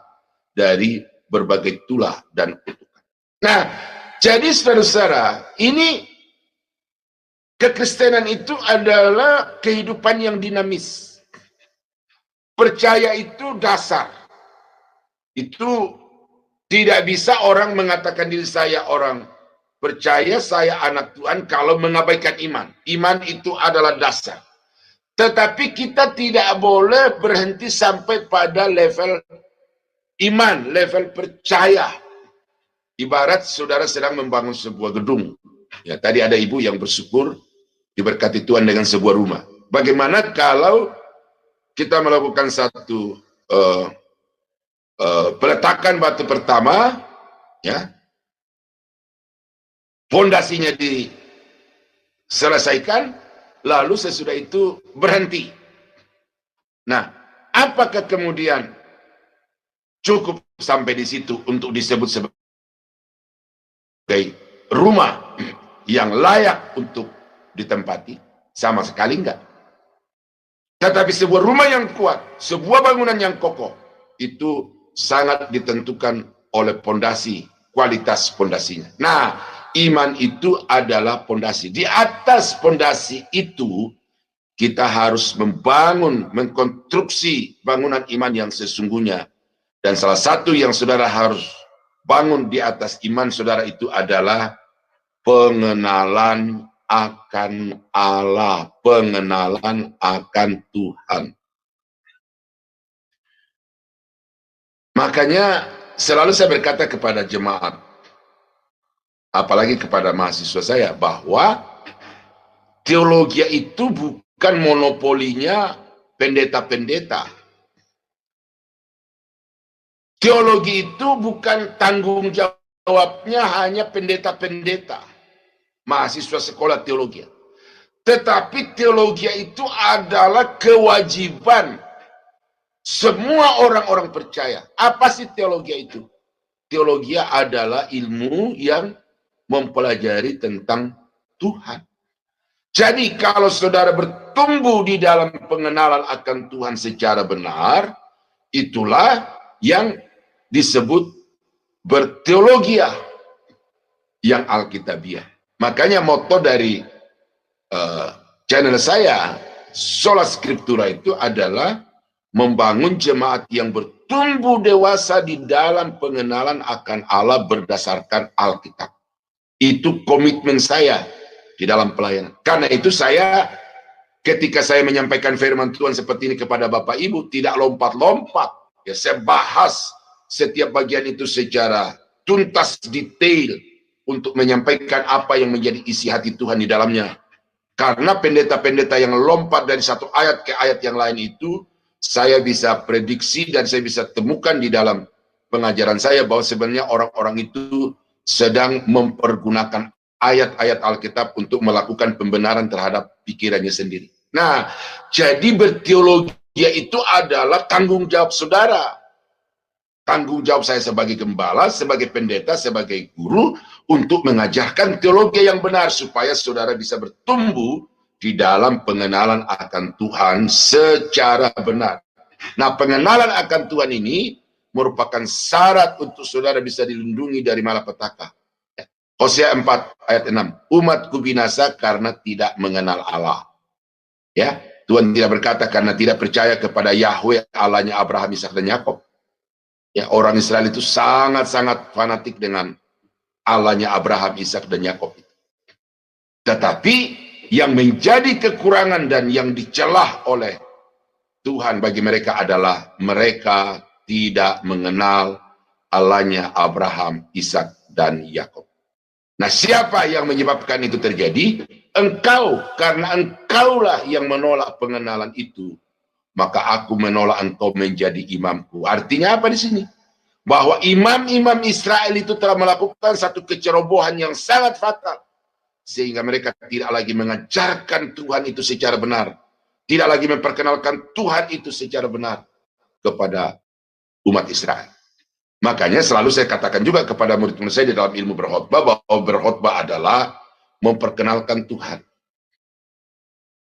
dari berbagai tulah dan kutukan. Nah, jadi saudara-saudara, ini kekristenan itu adalah kehidupan yang dinamis. Percaya itu dasar. Itu tidak bisa orang mengatakan diri saya orang percaya, saya anak Tuhan, kalau mengabaikan iman. Iman itu adalah dasar. Tetapi kita tidak boleh berhenti sampai pada level iman, level percaya. Ibarat saudara sedang membangun sebuah gedung. Ya, tadi ada ibu yang bersyukur diberkati Tuhan dengan sebuah rumah. Bagaimana kalau kita melakukan satu peletakan batu pertama, ya, fondasinya diselesaikan, lalu sesudah itu berhenti. Nah, apakah kemudian cukup sampai di situ untuk disebut sebagai rumah yang layak untuk ditempati? Sama sekali enggak. Tetapi sebuah rumah yang kuat, sebuah bangunan yang kokoh, itu sangat ditentukan oleh pondasi, kualitas pondasinya. Nah, iman itu adalah pondasi. Di atas pondasi itu, kita harus membangun, mengkonstruksi bangunan iman yang sesungguhnya. Dan salah satu yang saudara harus bangun di atas iman saudara itu adalah pengenalan akan Allah, pengenalan akan Tuhan. Makanya selalu saya berkata kepada jemaat, apalagi kepada mahasiswa saya, bahwa teologi itu bukan monopolinya pendeta-pendeta. Teologi itu bukan tanggung jawabnya hanya pendeta-pendeta, mahasiswa sekolah teologi. Tetapi teologi itu adalah kewajiban semua orang-orang percaya. Apa sih teologi itu? Teologi adalah ilmu yang mempelajari tentang Tuhan. Jadi kalau saudara bertumbuh di dalam pengenalan akan Tuhan secara benar, itulah yang disebut berteologi yang alkitabiah. Makanya moto dari channel saya, Sola Scriptura, itu adalah membangun jemaat yang bertumbuh dewasa di dalam pengenalan akan Allah berdasarkan Alkitab. Itu komitmen saya di dalam pelayanan. Karena itu saya, ketika saya menyampaikan firman Tuhan seperti ini kepada Bapak Ibu, tidak lompat-lompat. Ya, saya bahas setiap bagian itu secara tuntas, detail, untuk menyampaikan apa yang menjadi isi hati Tuhan di dalamnya. Karena pendeta-pendeta yang lompat dari satu ayat ke ayat yang lain itu, saya bisa prediksi dan saya bisa temukan di dalam pengajaran saya bahwa sebenarnya orang-orang itu sedang mempergunakan ayat-ayat Alkitab untuk melakukan pembenaran terhadap pikirannya sendiri. Nah, jadi berteologi itu adalah tanggung jawab saudara. Tanggung jawab saya sebagai gembala, sebagai pendeta, sebagai guru, untuk mengajarkan teologi yang benar supaya saudara bisa bertumbuh di dalam pengenalan akan Tuhan secara benar. Nah, pengenalan akan Tuhan ini merupakan syarat untuk saudara bisa dilindungi dari malapetaka. Hosea 4 ayat 6. Umatku binasa karena tidak mengenal Allah. Ya, Tuhan tidak berkata karena tidak percaya kepada Yahweh, Allahnya Abraham, Ishak dan Yakub. Ya, orang Israel itu sangat-sangat fanatik dengan Allahnya Abraham, Ishak dan Yakub. Tetapi yang menjadi kekurangan dan yang dicelah oleh Tuhan bagi mereka adalah mereka tidak mengenal Allahnya Abraham, Ishak dan Yakub. Nah, siapa yang menyebabkan itu terjadi? Engkau, karena engkaulah yang menolak pengenalan itu, maka aku menolak engkau menjadi imamku. Artinya apa di sini? Bahwa imam-imam Israel itu telah melakukan satu kecerobohan yang sangat fatal, sehingga mereka tidak lagi mengajarkan Tuhan itu secara benar, tidak lagi memperkenalkan Tuhan itu secara benar kepada umat Israel. Makanya selalu saya katakan juga kepada murid-murid saya di dalam ilmu berkhotbah, bahwa berkhotbah adalah memperkenalkan Tuhan.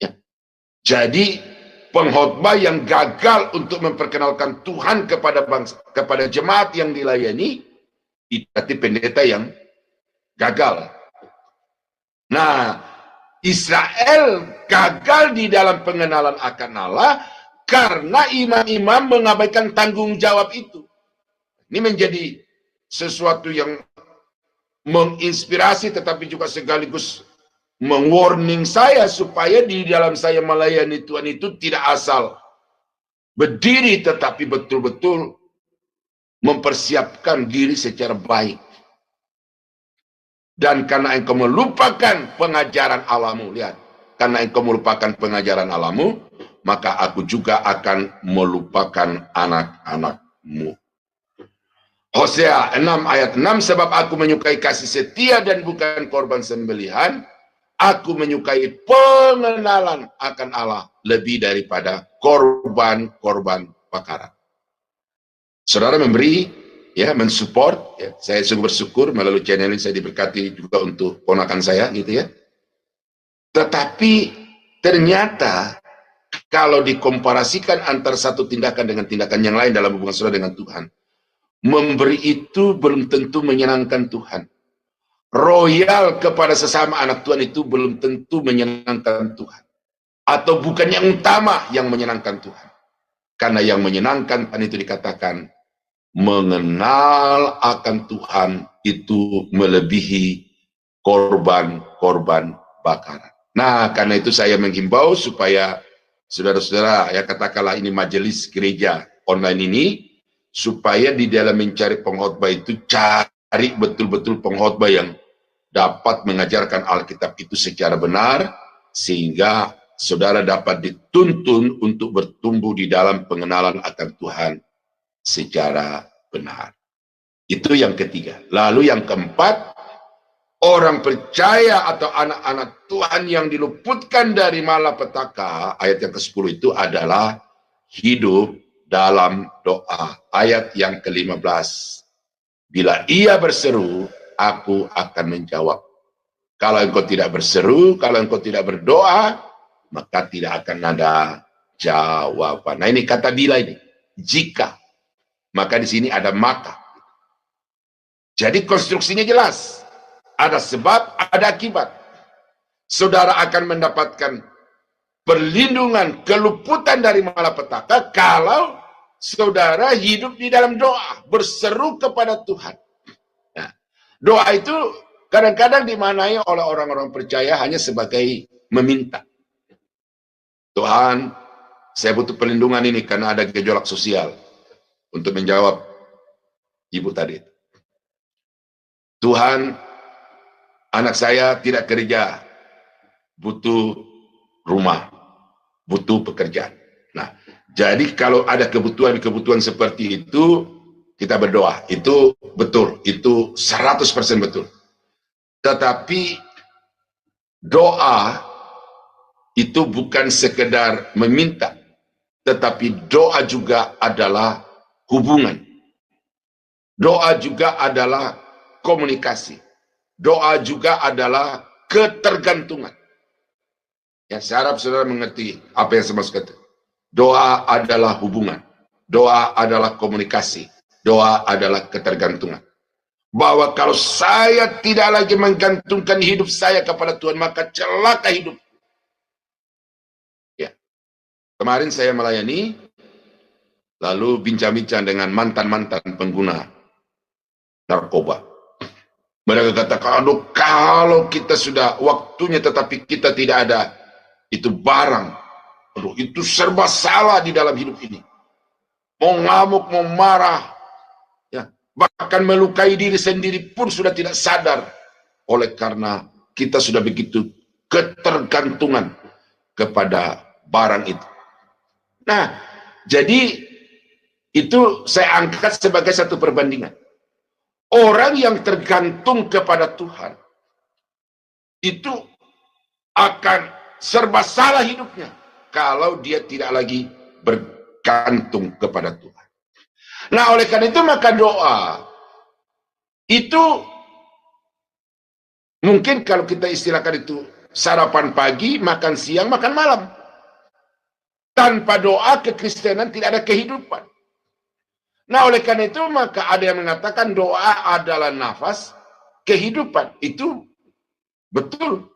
Ya. Jadi pengkhotbah yang gagal untuk memperkenalkan Tuhan kepada bangsa, kepada jemaat yang dilayani, itu berarti pendeta yang gagal. Nah, Israel gagal di dalam pengenalan akan Allah karena imam-imam mengabaikan tanggung jawab itu. Ini menjadi sesuatu yang menginspirasi tetapi juga sekaligus mengwarning saya supaya di dalam saya melayani Tuhan itu tidak asal berdiri tetapi betul-betul mempersiapkan diri secara baik. Dan karena engkau melupakan pengajaran Allahmu, lihat, karena engkau melupakan pengajaran Allahmu, maka aku juga akan melupakan anak-anakmu. Hosea 6 ayat 6, sebab aku menyukai kasih setia dan bukan korban sembelihan, aku menyukai pengenalan akan Allah lebih daripada korban-korban bakaran. Saudara memberi, ya, mensupport, ya, saya sungguh bersyukur melalui channel ini saya diberkati juga untuk ponakan saya, gitu ya. Tetapi ternyata kalau dikomparasikan antara satu tindakan dengan tindakan yang lain dalam hubungan saudara dengan Tuhan, memberi itu belum tentu menyenangkan Tuhan. Royal kepada sesama anak Tuhan itu belum tentu menyenangkan Tuhan. Atau bukan yang utama yang menyenangkan Tuhan. Karena yang menyenangkan Tuhan itu dikatakan mengenal akan Tuhan itu melebihi korban-korban bakaran. Nah, karena itu saya menghimbau supaya saudara-saudara, ya katakanlah ini majelis gereja online ini, supaya di dalam mencari pengkhotbah itu cari betul-betul pengkhotbah yang dapat mengajarkan Alkitab itu secara benar, sehingga saudara dapat dituntun untuk bertumbuh di dalam pengenalan akan Tuhan secara benar. Itu yang ketiga. Lalu yang keempat, orang percaya atau anak-anak Tuhan yang diluputkan dari malapetaka, ayat yang ke-10 itu adalah hidup dalam doa. Ayat yang ke-15. Bila ia berseru, aku akan menjawab. Kalau engkau tidak berseru, kalau engkau tidak berdoa, maka tidak akan ada jawaban. Nah, ini kata bila ini. Jika. Maka di sini ada maka. Jadi konstruksinya jelas. Ada sebab, ada akibat. Saudara akan mendapatkan perlindungan, keluputan dari malapetaka kalau saudara hidup di dalam doa, berseru kepada Tuhan. Nah, doa itu kadang-kadang dimaknai oleh orang-orang percaya hanya sebagai meminta. Tuhan, saya butuh perlindungan ini karena ada gejolak sosial. Untuk menjawab ibu tadi. Tuhan, anak saya tidak kerja, butuh rumah, butuh pekerjaan. Nah, jadi kalau ada kebutuhan-kebutuhan seperti itu, kita berdoa. Itu betul, itu 100% betul. Tetapi doa itu bukan sekedar meminta, tetapi doa juga adalah hubungan. Doa juga adalah komunikasi. Doa juga adalah ketergantungan. Ya, saya harap saudara mengerti apa yang saya maksud. Doa adalah hubungan. Doa adalah komunikasi. Doa adalah ketergantungan. Bahwa kalau saya tidak lagi menggantungkan hidup saya kepada Tuhan, maka celaka hidup. Ya. Kemarin saya melayani, lalu bincang-bincang dengan mantan-mantan pengguna narkoba. Mereka katakan, aduh, kalau kita sudah waktunya tetapi kita tidak ada itu barang, aduh, itu serba salah di dalam hidup ini. Mau ngamuk, mau marah, ya, bahkan melukai diri sendiri pun sudah tidak sadar. oleh karena kita sudah begitu ketergantungan kepada barang itu. Nah, jadi itu saya angkat sebagai satu perbandingan. Orang yang tergantung kepada Tuhan itu akan serba salah hidupnya kalau dia tidak lagi bergantung kepada Tuhan. Nah, oleh karena itu maka doa itu mungkin kalau kita istilahkan itu sarapan pagi, makan siang, makan malam. Tanpa doa kekristenan tidak ada kehidupan. Nah, oleh karena itu maka ada yang mengatakan doa adalah nafas kehidupan. Itu betul.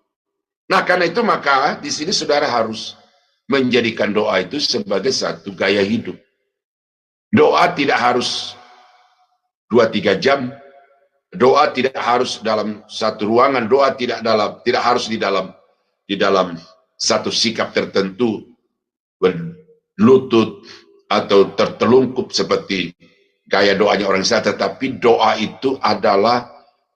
Nah, karena itu maka di sini saudara harus menjadikan doa itu sebagai satu gaya hidup. Doa tidak harus 2-3 jam. Doa tidak harus dalam satu ruangan. Doa tidak harus di dalam satu sikap tertentu, berlutut atau tertelungkup seperti gaya doanya orang Israel, tetapi doa itu adalah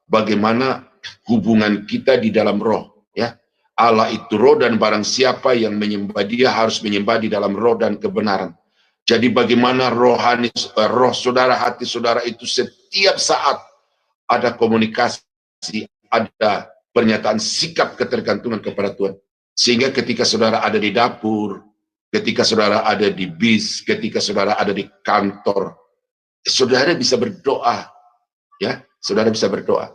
bagaimana hubungan kita di dalam roh, ya. Allah itu roh dan barang siapa yang menyembah dia harus menyembah di dalam roh dan kebenaran. Jadi bagaimana rohani, roh saudara, hati saudara itu setiap saat ada komunikasi, ada pernyataan sikap ketergantungan kepada Tuhan. Sehingga ketika saudara ada di dapur, ketika saudara ada di bis, ketika saudara ada di kantor, saudara bisa berdoa, ya, saudara bisa berdoa.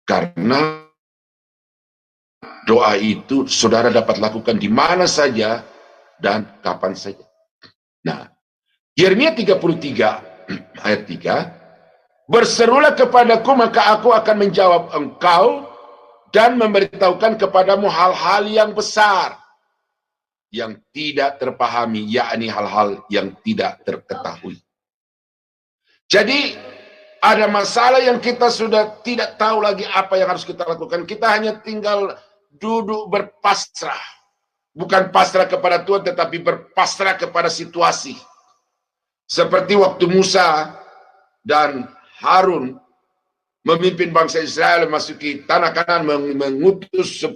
Karena doa itu saudara dapat lakukan di mana saja dan kapan saja. Nah, Yeremia 33 ayat 3, berserulah kepadaku maka aku akan menjawab engkau dan memberitahukan kepadamu hal-hal yang besar yang tidak terpahami, yakni hal-hal yang tidak terketahui. Jadi ada masalah yang kita sudah tidak tahu lagi apa yang harus kita lakukan. Kita hanya tinggal duduk berpasrah. Bukan pasrah kepada Tuhan, tetapi berpasrah kepada situasi. Seperti waktu Musa dan Harun memimpin bangsa Israel memasuki tanah Kanaan, mengutus 12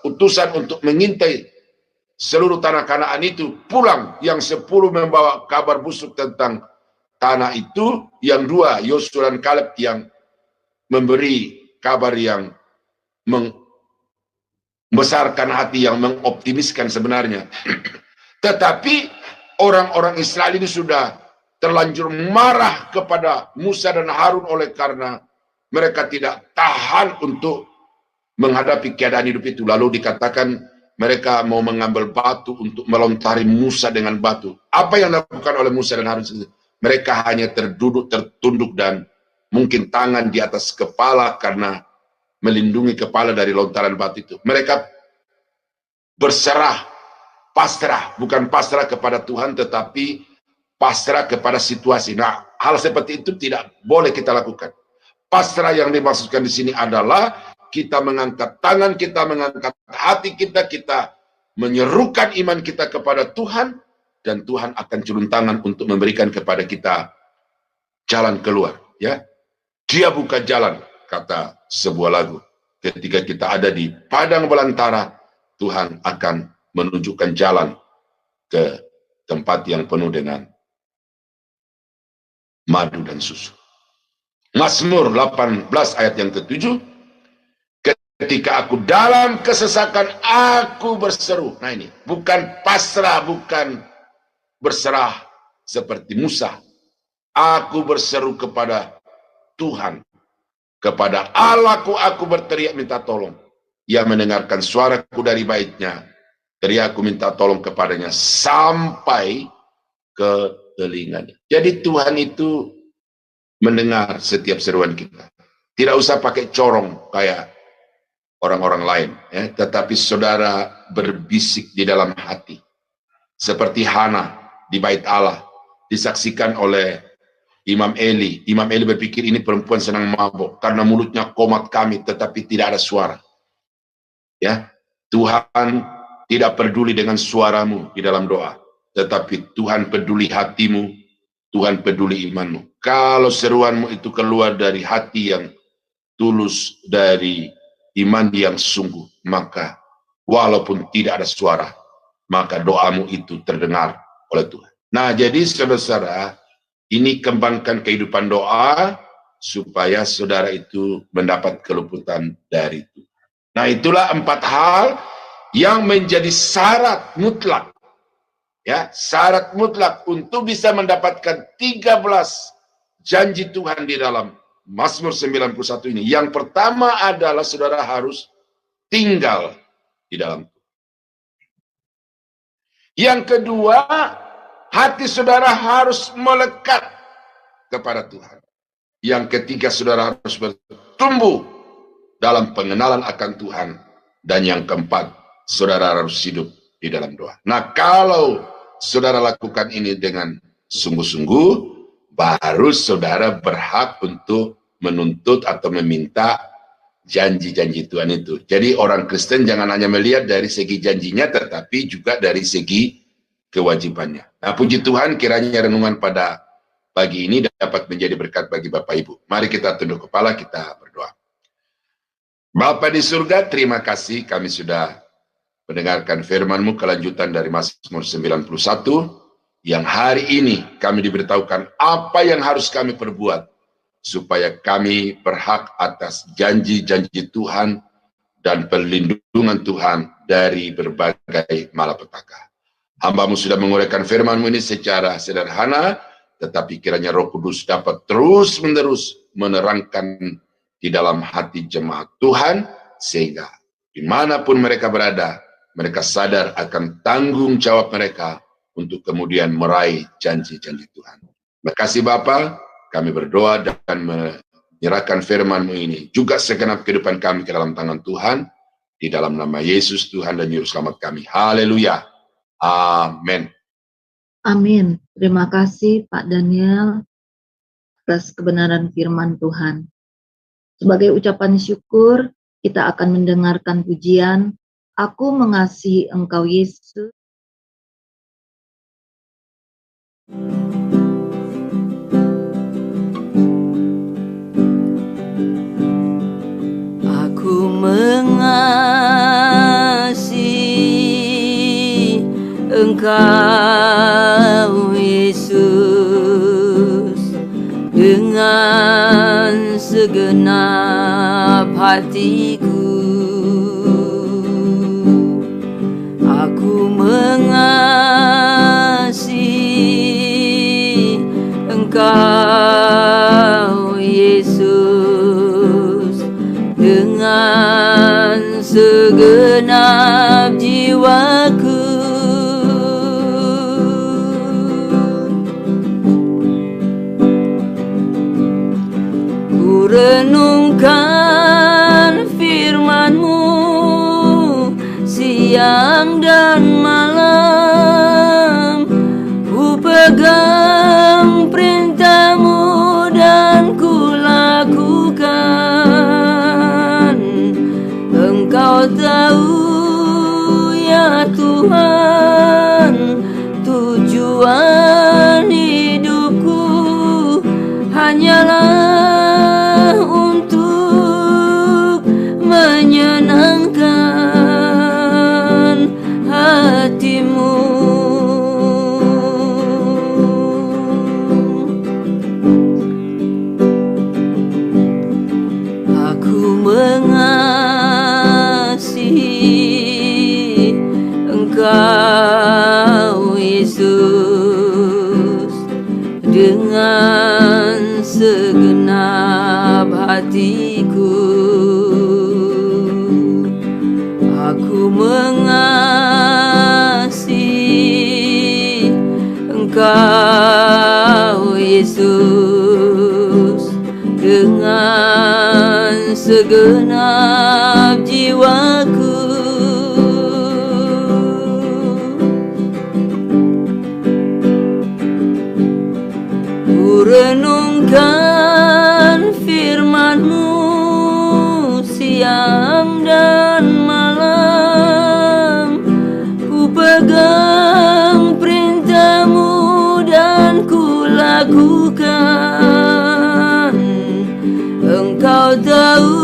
utusan untuk mengintai seluruh tanah Kanaan itu. Pulang yang 10 membawa kabar busuk tentang tanah itu, yang 2 Yosua dan Kaleb yang memberi kabar yang membesarkan hati, yang mengoptimiskan sebenarnya. Tetapi orang-orang Israel ini sudah terlanjur marah kepada Musa dan Harun oleh karena mereka tidak tahan untuk menghadapi keadaan hidup itu. Lalu dikatakan mereka mau mengambil batu untuk melontari Musa dengan batu. Apa yang dilakukan oleh Musa dan Harun? Mereka hanya tertunduk dan mungkin tangan di atas kepala karena melindungi kepala dari lontaran batu itu. Mereka berserah, pasrah, bukan pasrah kepada Tuhan tetapi pasrah kepada situasi. Nah, hal seperti itu tidak boleh kita lakukan. Pasrah yang dimaksudkan di sini adalah kita mengangkat tangan, kita mengangkat hati kita, kita menyerukan iman kita kepada Tuhan, dan Tuhan akan turun tangan untuk memberikan kepada kita jalan keluar. Ya, Dia buka jalan, kata sebuah lagu. Ketika kita ada di padang belantara, Tuhan akan menunjukkan jalan ke tempat yang penuh dengan madu dan susu. Mazmur 18 ayat yang ke-7, ketika aku dalam kesesakan aku berseru. Nah ini, bukan pasrah, bukan berserah seperti Musa. Aku berseru kepada Tuhan, kepada Allahku aku berteriak minta tolong. Ia mendengarkan suaraku dari baitnya. Teriakku minta tolong kepadanya sampai ke telinganya. Jadi Tuhan itu mendengar setiap seruan kita. Tidak usah pakai corong kayak orang-orang lain, ya. Tetapi saudara berbisik di dalam hati. Seperti Hana di bait Allah, disaksikan oleh Imam Eli. Imam Eli berpikir ini perempuan senang mabuk karena mulutnya komat kami tetapi tidak ada suara. Ya, Tuhan tidak peduli dengan suaramu di dalam doa, tetapi Tuhan peduli hatimu, Tuhan peduli imanmu. Kalau seruanmu itu keluar dari hati yang tulus dari iman yang sungguh, maka walaupun tidak ada suara, maka doamu itu terdengar oleh Tuhan. Nah, jadi saudara-saudara, ini kembangkan kehidupan doa supaya saudara itu mendapat keluputan dari Tuhan. Nah, itulah 4 hal yang menjadi syarat mutlak. Ya, syarat mutlak untuk bisa mendapatkan 13 janji Tuhan di dalam Mazmur 91 ini. Yang pertama adalah saudara harus tinggal di dalam Tuhan. Yang kedua, hati saudara harus melekat kepada Tuhan. Yang ketiga, saudara harus bertumbuh dalam pengenalan akan Tuhan. Dan yang keempat, saudara harus hidup di dalam doa. Nah, kalau saudara lakukan ini dengan sungguh-sungguh, baru saudara berhak untuk menuntut atau meminta janji-janji Tuhan itu. Jadi orang Kristen jangan hanya melihat dari segi janjinya, tetapi juga dari segi kewajibannya. Nah, puji Tuhan, kiranya renungan pada pagi ini dapat menjadi berkat bagi Bapak Ibu. Mari kita tunduk kepala, kita berdoa. Bapa di surga, terima kasih kami sudah mendengarkan firman-Mu kelanjutan dari Mazmur 91, yang hari ini kami diberitahukan apa yang harus kami perbuat supaya kami berhak atas janji-janji Tuhan dan perlindungan Tuhan dari berbagai malapetaka. Hamba-Mu sudah menguraikan firman-Mu ini secara sederhana, tetapi kiranya Roh Kudus dapat terus-menerus menerangkan di dalam hati jemaat Tuhan, sehingga dimanapun mereka berada, mereka sadar akan tanggung jawab mereka untuk kemudian meraih janji-janji Tuhan. Terima kasih Bapa, kami berdoa dan menyerahkan firman-Mu ini, juga segenap kehidupan kami ke dalam tangan Tuhan, di dalam nama Yesus Tuhan dan Juru Selamat kami. Haleluya. Amin. Amin. Terima kasih Pak Daniel atas kebenaran firman Tuhan. Sebagai ucapan syukur, kita akan mendengarkan pujian, Aku mengasihi Engkau Yesus. Aku mengasihi Engkau Yesus dengan segenap hatiku. Aku mengasihi Engkau Yesus dengan segenap jiwaku. Ku renungkan firman-Mu siang dan malam, ku pegang perintah-Mu dan ku lakukan. Engkau tahu ya Tuhan, tujuan hidupku hanyalah untuk menyenangkan hati-Mu. Aku mengasihi Engkau Yesus dengan segenap hatiku. Aku mengasihi Engkau Yesus dengan segenap jiwaku. Ku renungkan firman-Mu siang dan malam, ku pegang perintah-Mu dan ku lakukan. Engkau tahu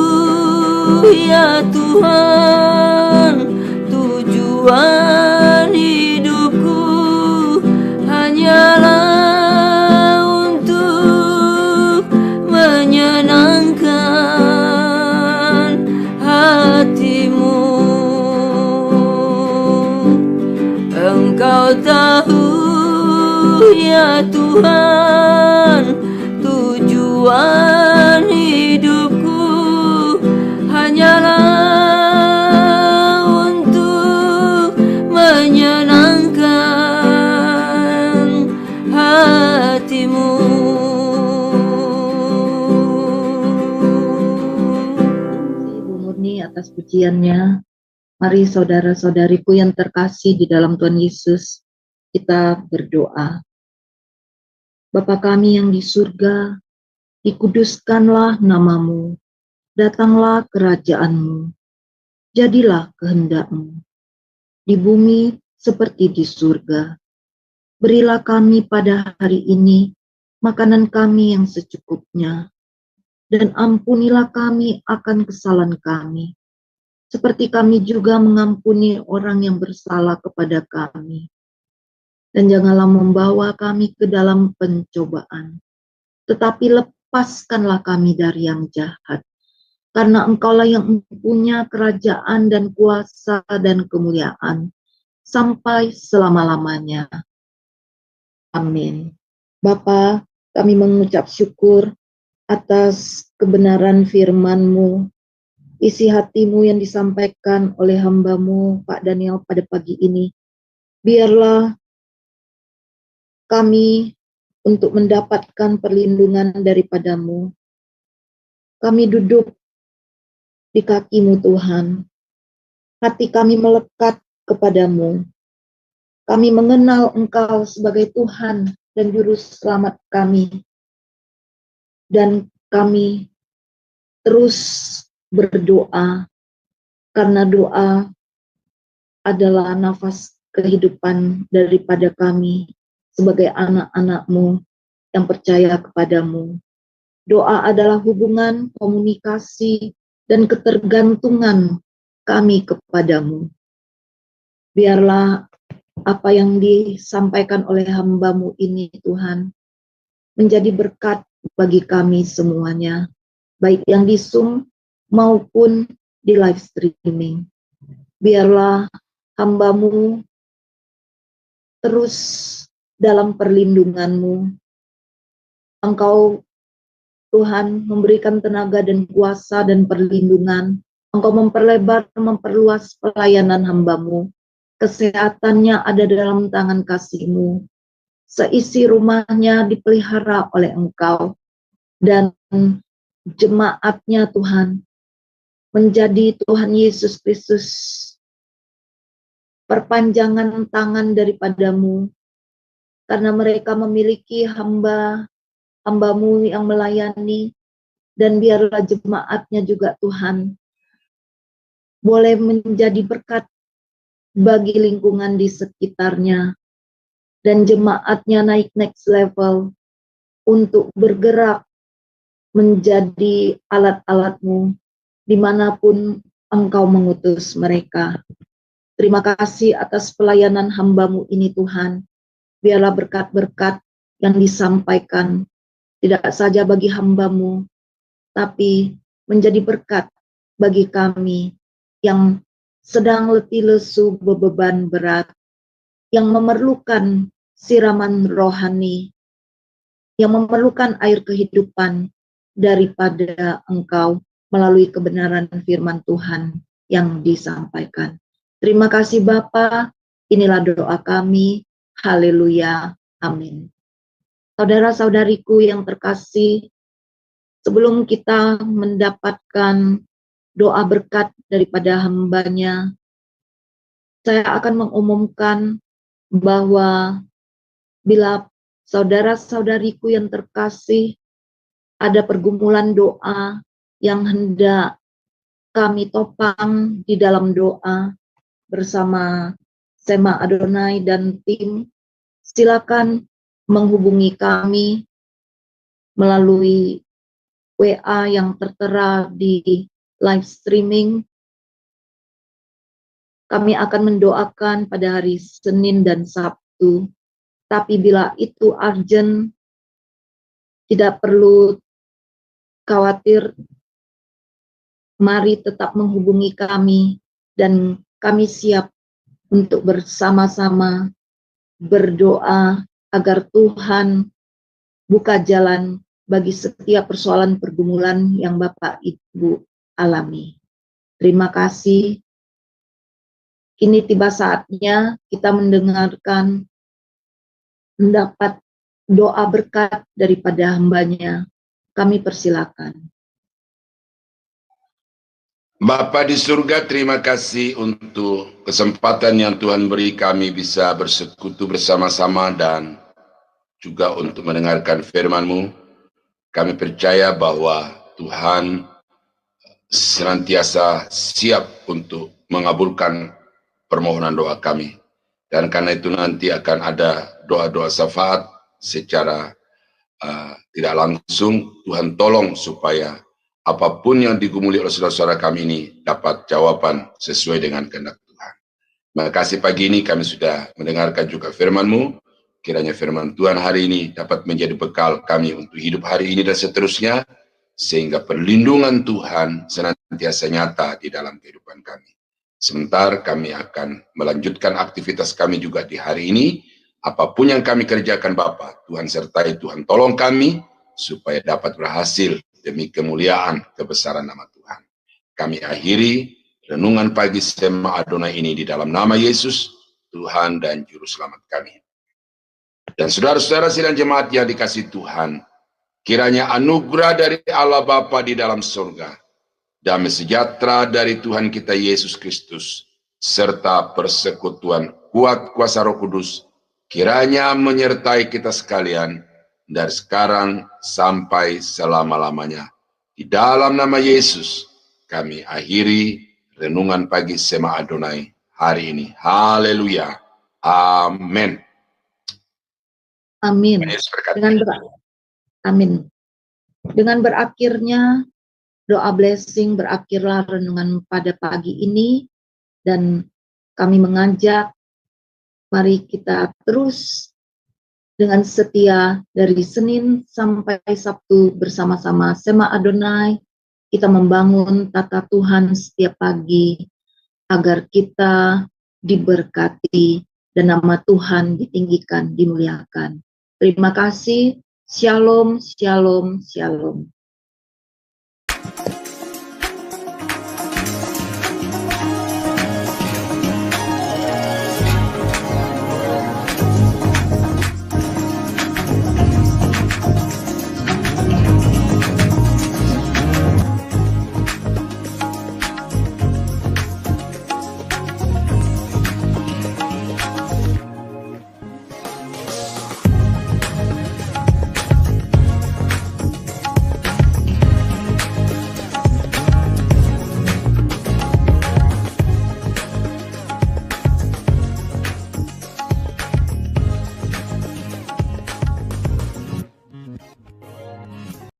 ya Tuhan, tujuan hidupku hanyalah untuk menyenangkan hatimu. Engkau tahu ya Tuhan, tujuan hidupku hanyalah untuk menyenangkan hatimu. Ibu Murni atas pujiannya. Mari saudara-saudariku yang terkasih di dalam Tuhan Yesus, kita berdoa. Bapa kami yang di surga, dikuduskanlah namamu, datanglah kerajaanmu, jadilah kehendak-Mu, di bumi seperti di surga. Berilah kami pada hari ini makanan kami yang secukupnya, dan ampunilah kami akan kesalahan kami, seperti kami juga mengampuni orang yang bersalah kepada kami. Dan janganlah membawa kami ke dalam pencobaan, tetapi lepaskanlah kami dari yang jahat. Karena Engkaulah yang punya kerajaan dan kuasa dan kemuliaan, sampai selama-lamanya. Amin. Bapa, kami mengucap syukur atas kebenaran firman-Mu, isi hatimu yang disampaikan oleh hamba-Mu, Pak Daniel, pada pagi ini. Biarlah kami untuk mendapatkan perlindungan daripada-Mu. Kami duduk di kaki-Mu, Tuhan. Hati kami melekat kepada-Mu. Kami mengenal Engkau sebagai Tuhan dan Juru Selamat kami. Dan kami terus berdoa, karena doa adalah nafas kehidupan daripada kami sebagai anak-anak-Mu yang percaya kepadamu. Doa adalah hubungan, komunikasi, dan ketergantungan kami kepadamu. Biarlah apa yang disampaikan oleh hamba-Mu ini, Tuhan, menjadi berkat bagi kami semuanya, baik yang di Zoom maupun di live streaming. Biarlah hamba-Mu terus dalam perlindungan-Mu. Engkau, Tuhan, memberikan tenaga dan kuasa dan perlindungan. Engkau memperluas pelayanan hamba-Mu. Kesehatannya ada dalam tangan kasih-Mu. Seisi rumahnya dipelihara oleh Engkau. Dan jemaatnya, Tuhan, menjadi Tuhan Yesus Kristus, perpanjangan tangan daripada-Mu, karena mereka memiliki hamba-Mu yang melayani, dan biarlah jemaatnya juga, Tuhan, boleh menjadi berkat bagi lingkungan di sekitarnya, dan jemaatnya naik next level untuk bergerak menjadi alat-alat-Mu dimanapun Engkau mengutus mereka. Terima kasih atas pelayanan hamba-Mu ini, Tuhan. Biarlah berkat-berkat yang disampaikan tidak saja bagi hamba-Mu, tapi menjadi berkat bagi kami yang sedang letih lesu beban berat, yang memerlukan siraman rohani, yang memerlukan air kehidupan daripada Engkau melalui kebenaran firman Tuhan yang disampaikan. Terima kasih Bapa, inilah doa kami. Haleluya, amin. Saudara-saudariku yang terkasih, sebelum kita mendapatkan doa berkat daripada hamba-Nya, saya akan mengumumkan bahwa bila saudara-saudariku yang terkasih ada pergumulan doa yang hendak kami topang di dalam doa bersama Sema Adonai dan tim, silakan menghubungi kami melalui WA yang tertera di live streaming. Kami akan mendoakan pada hari Senin dan Sabtu. Tapi bila itu urgent, tidak perlu khawatir, mari tetap menghubungi kami dan kami siap untuk bersama-sama berdoa agar Tuhan buka jalan bagi setiap persoalan pergumulan yang Bapak Ibu alami. Terima kasih. Kini tiba saatnya kita mendapat doa berkat daripada hamba-Nya. Kami persilakan. Bapa di surga, terima kasih untuk kesempatan yang Tuhan beri kami bisa bersekutu bersama-sama dan juga untuk mendengarkan firman-Mu. Kami percaya bahwa Tuhan senantiasa siap untuk mengabulkan permohonan doa kami. Dan karena itu nanti akan ada doa-doa syafaat secara tidak langsung. Tuhan tolong supaya apapun yang digumuli oleh saudara-saudara kami ini dapat jawaban sesuai dengan kehendak Tuhan. Terima kasih pagi ini kami sudah mendengarkan juga firman-Mu. Kiranya firman Tuhan hari ini dapat menjadi bekal kami untuk hidup hari ini dan seterusnya, sehingga perlindungan Tuhan senantiasa nyata di dalam kehidupan kami. Sebentar kami akan melanjutkan aktivitas kami juga di hari ini. Apapun yang kami kerjakan Bapa, Tuhan sertai, Tuhan tolong kami supaya dapat berhasil demi kemuliaan kebesaran nama Tuhan. Kami akhiri renungan pagi Sema Adonai ini di dalam nama Yesus, Tuhan dan Juru Selamat kami. Dan saudara-saudara sidang jemaat yang dikasihi Tuhan, kiranya anugerah dari Allah Bapa di dalam surga, damai sejahtera dari Tuhan kita Yesus Kristus, serta persekutuan kuat kuasa Roh Kudus, kiranya menyertai kita sekalian dari sekarang sampai selama-lamanya. Di dalam nama Yesus, kami akhiri renungan pagi Sema Adonai hari ini. Haleluya. Amin. Amin. Dengan berakhirnya doa blessing, berakhirlah renungan pada pagi ini, dan kami mengajak mari kita terus dengan setia dari Senin sampai Sabtu bersama-sama Sema Adonai. Kita membangun tata Tuhan setiap pagi agar kita diberkati dan nama Tuhan ditinggikan, dimuliakan. Terima kasih. Shalom, shalom, shalom.